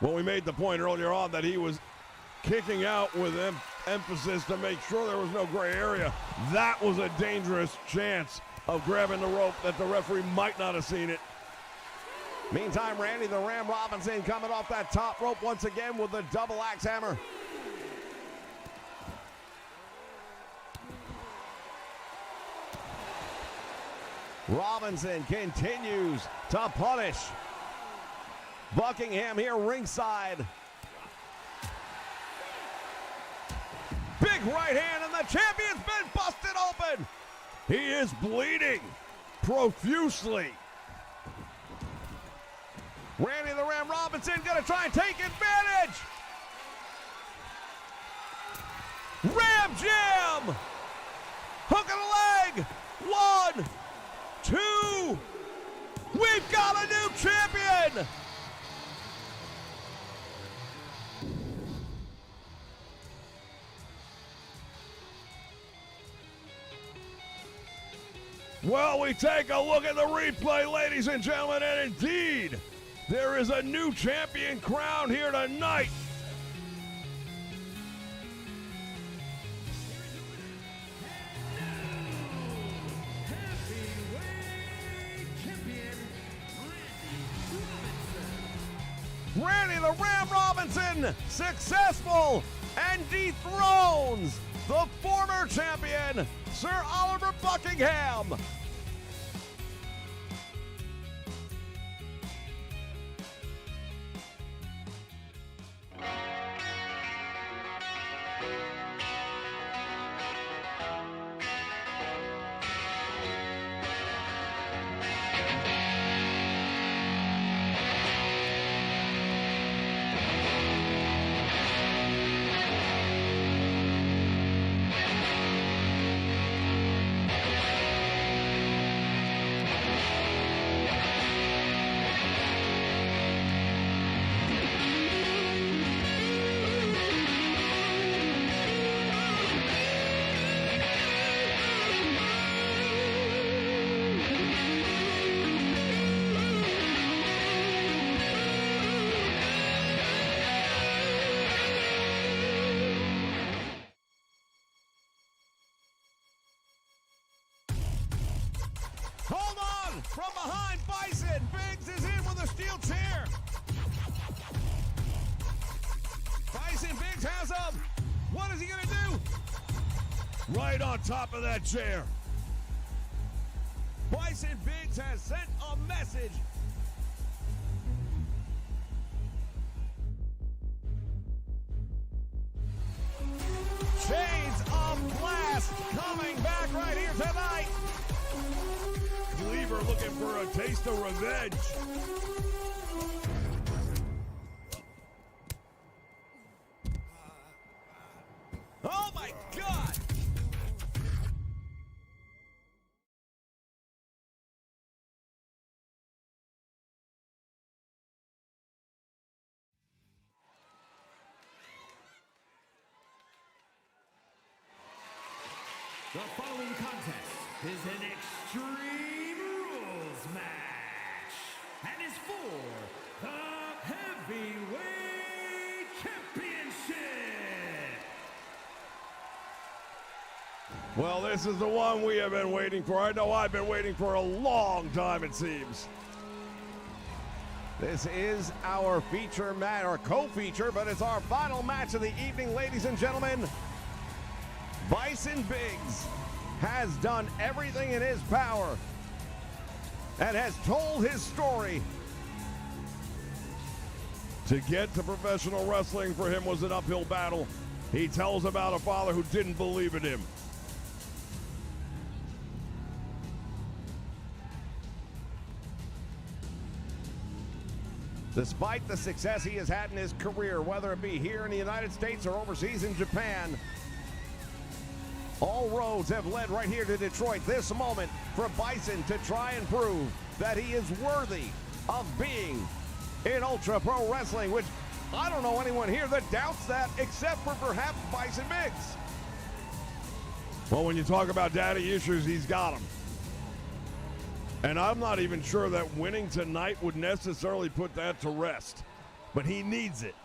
Well, we made the point earlier on that he was kicking out with emphasis to make sure there was no gray area. That was a dangerous chance of grabbing the rope that the referee might not have seen it. Meantime, Randy the Ram Robinson coming off that top rope once again with the double axe hammer. Robinson continues to punish Buckingham here ringside. Big right hand, and the champion's been busted open. He is bleeding profusely. Randy the Ram Robinson gonna try and take advantage. Ram Jam! Hook of the leg. 1, 2. We've got a new champion. Well, we take a look at the replay, ladies and gentlemen, and indeed, there is a new champion crowned here tonight. Randy the Ram Robinson, successful and dethrones the former champion, Sir Oliver Buckingham. Hold on! From behind, Bison! Biggs is in with a steel chair! Bison Biggs has him! What is he gonna do? Right on top of that chair. Bison Biggs has sent a message. Shades of Blast coming back right here tonight. Cleaver looking for a taste of revenge. following contest is an Extreme Rules match and is for the Heavyweight Championship. Well, this is the one we have been waiting for. I know I've been waiting for a long time, it seems. This is our feature match, or co-feature, but it's our final match of the evening, ladies and gentlemen. Bison Biggs has done everything in his power and has told his story. To get to professional wrestling for him was an uphill battle. He tells about a father who didn't believe in him. Despite the success he has had in his career, whether it be here in the United States or overseas in Japan, all roads have led right here to Detroit. This moment for Bison to try and prove that he is worthy of being in Ultra Pro Wrestling, which I don't know anyone here that doubts that except for perhaps Bison Biggs. Well, when you talk about daddy issues, he's got them. And I'm not even sure that winning tonight would necessarily put that to rest. But he needs it.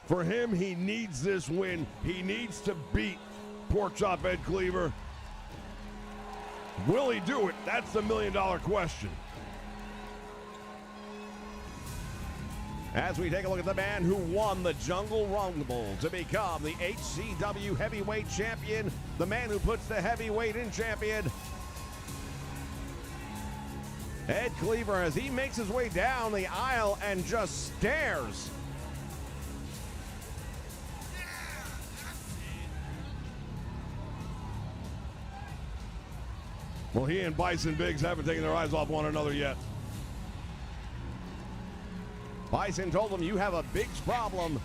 For him, he needs this win. He needs to beat Pork Chop Ed Cleaver. Will he do it? That's the million-dollar question. As we take a look at the man who won the Jungle Rumble to become the HCW Heavyweight Champion, the man who puts the heavyweight in champion, Ed Cleaver, as he makes his way down the aisle and just stares. Well, he and Bison Biggs haven't taken their eyes off one another yet. Bison told him, "You have a Biggs problem."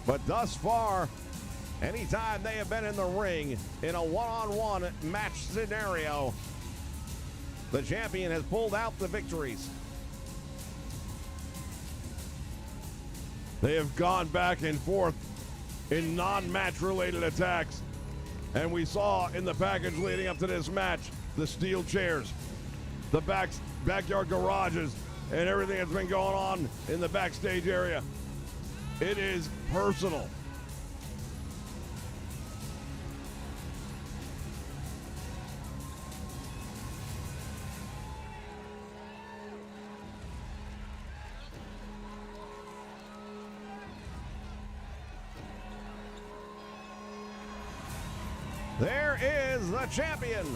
But thus far, anytime they have been in the ring in a one-on-one match scenario, the champion has pulled out the victories. They have gone back and forth in non-match related attacks. And we saw in the package leading up to this match, the steel chairs, the backyard garages, and everything that's been going on in the backstage area. It is personal. There is the champion.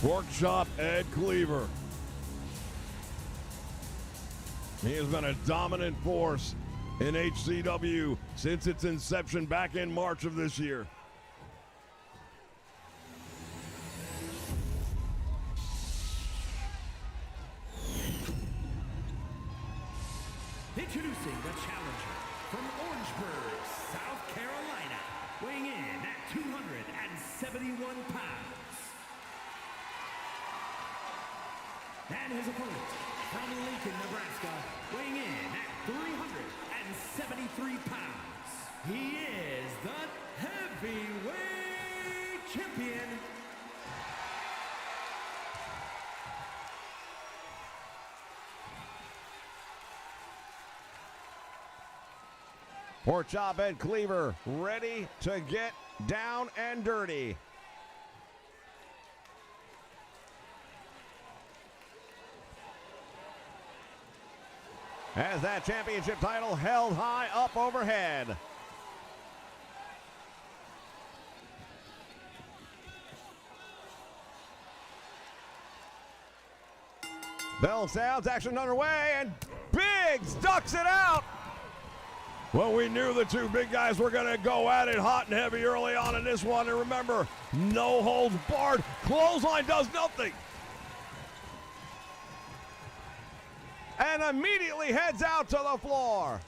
Pork Chop Ed Cleaver. He has been a dominant force in HCW since its inception back in March of this year. Introducing the challenger from Orangeburg, South Carolina, weighing in at 271 pounds. And his opponent from Lincoln, Nebraska, weighing in at 373 pounds. He is the heavyweight champion, Pork Chop Ed Cleaver ready to get down and dirty. As that championship title held high up overhead. Bell sounds, action underway, and Biggs ducks it out. Well, we knew the two big guys were going to go at it hot and heavy early on in this one. And remember, no holds barred. Clothesline does nothing. And immediately heads out to the floor.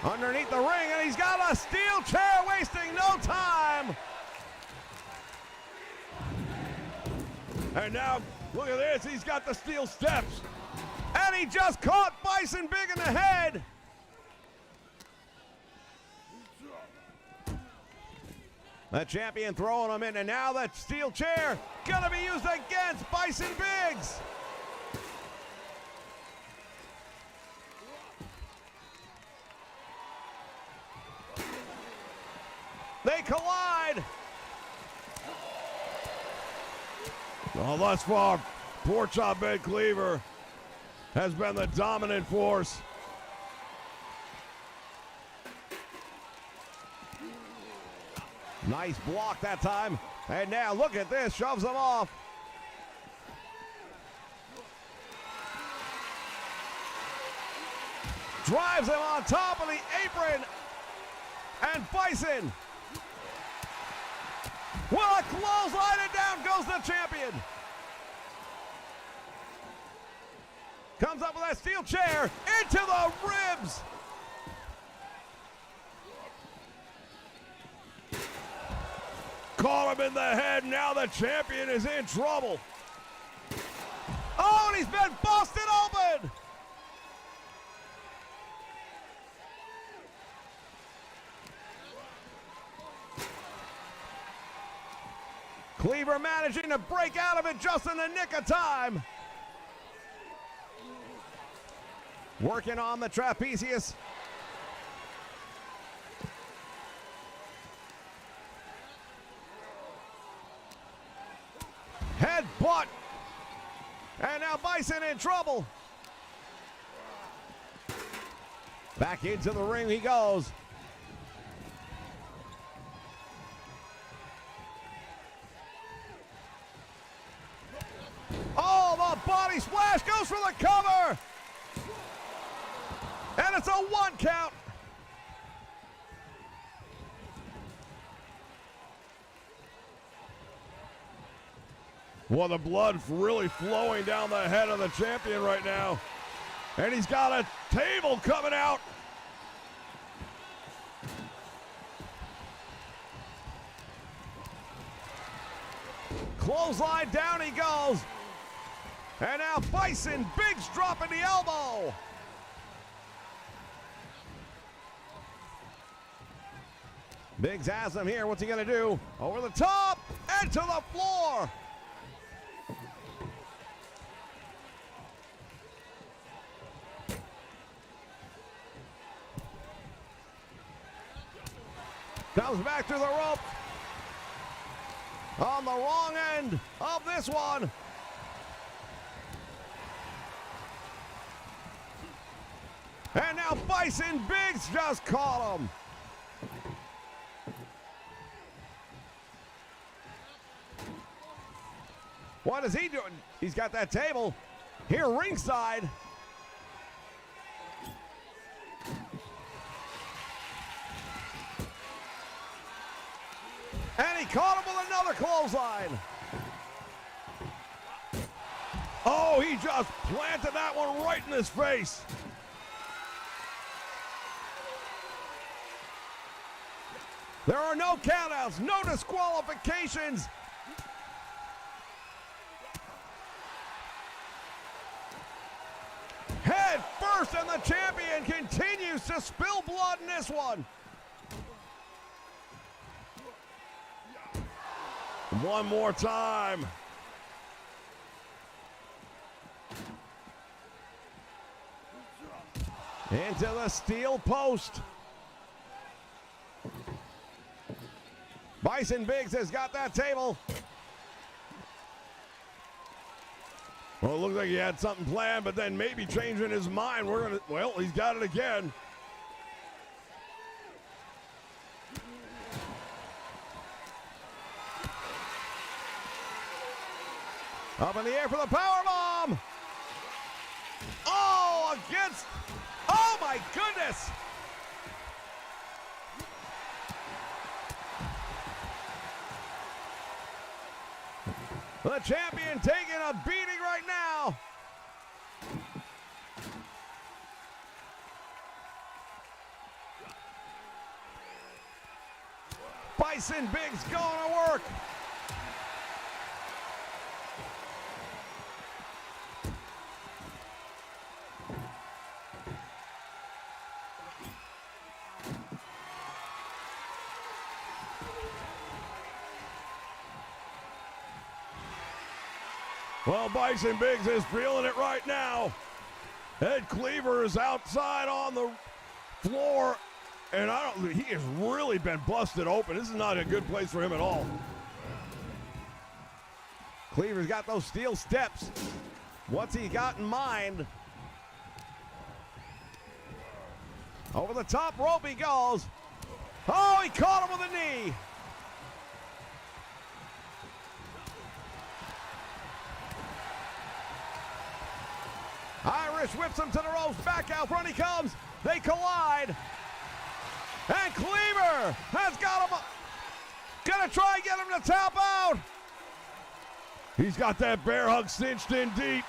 underneath the ring, and he's got a steel chair, wasting no time. And now, look at this, he's got the steel steps. And he just caught Bison Big in the head. The champion throwing him in, and now that steel chair gonna be used against Bison Biggs. They collide. Well, thus far, poor chop bed Cleaver has been the dominant force. Nice block that time. And now look at this, shoves him off. Drives him on top of the apron. And Bison. Well, a clothesline, and down goes the champion. Comes up with that steel chair into the ribs. Caught him in the head, now the champion is in trouble. Oh, and he's been busted open. Cleaver managing to break out of it just in the nick of time. Working on the trapezius. Headbutt. And now Bison in trouble. Back into the ring he goes. Oh, the body splash goes for the cover. And it's a 1 count. Well, the blood really flowing down the head of the champion right now. And he's got a table coming out. Clothesline, down he goes. And now Bison Biggs dropping the elbow. Biggs has him here. What's he going to do? Over the top and to the floor. Comes back through the rope. On the wrong end of this one. And now Bison Biggs just caught him. What is he doing? He's got that table here ringside. And he caught him with another clothesline. Oh, he just planted that one right in his face. There are no countouts, no disqualifications. Head first, and the champion continues to spill blood in this one. One more time. Into the steel post. Bison Biggs has got that table. Well, it looked like he had something planned, but then maybe changing his mind. Well, he's got it again. Up in the air for the powerbomb. Oh, against. Oh, my goodness. The champion taking a beating right now. Bison Big's going to work. Well, Bison Biggs is feeling it right now. Ed Cleaver is outside on the floor, and he has really been busted open. This is not a good place for him at all. Cleaver's got those steel steps. What's he got in mind? Over the top rope he goes. Oh, he caught him with a knee. Irish whips him to the ropes. Back out front he comes. They collide. And Cleaver has got him. Gonna try and get him to tap out. He's got that bear hug cinched in deep.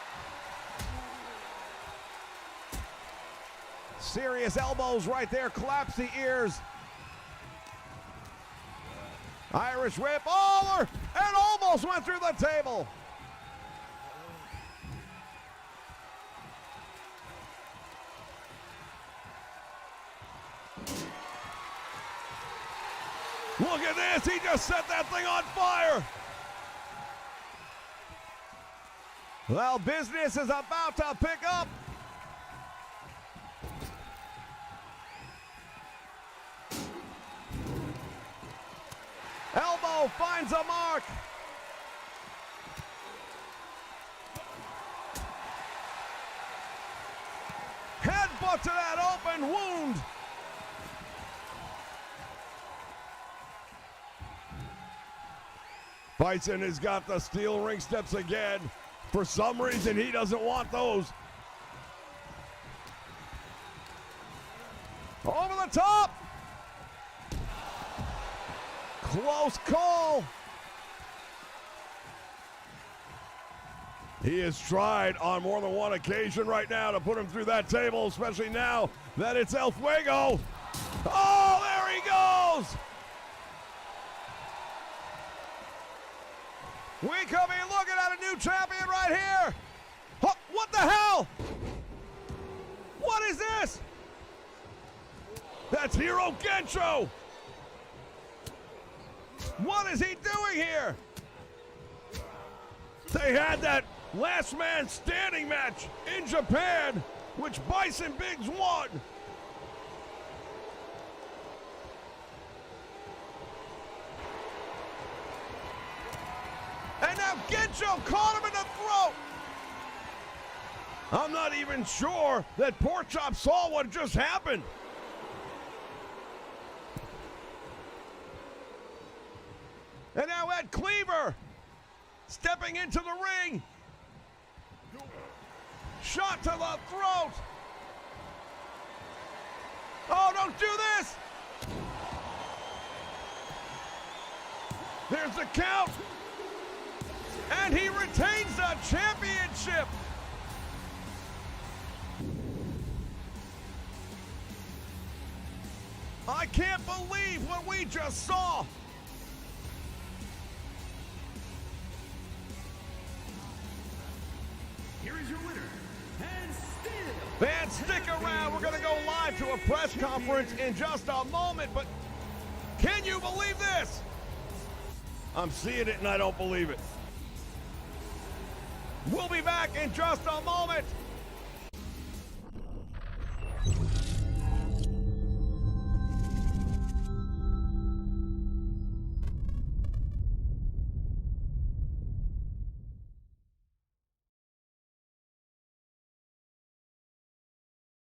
Serious elbows right there. Collapse the ears. Irish whip over and almost went through the table. Look at this, he just set that thing on fire. Well, business is about to pick up. Elbow finds a mark. Headbutt to that open wound. Bison has got the steel ring steps again. For some reason, he doesn't want those. Over the top. Close call. He has tried on more than one occasion right now to put him through that table, especially now that it's El Fuego. Oh, there he goes. We could be looking at a new champion right here. What the hell? What is this? That's Hiro Gensho. What is he doing here? They had that last man standing match in Japan, which Bison Biggs won. And now Gensho caught him in the throat. I'm not even sure that Porkchop saw what just happened. And now Ed Cleaver stepping into the ring. Shot to the throat. Oh, don't do this. There's the count. And he retains the championship. I can't believe what we just saw. Here is your winner, and still. And stick around. We're going to go live to a press conference in just a moment, but can you believe this? I'm seeing it and I don't believe it. We'll be back in just a moment.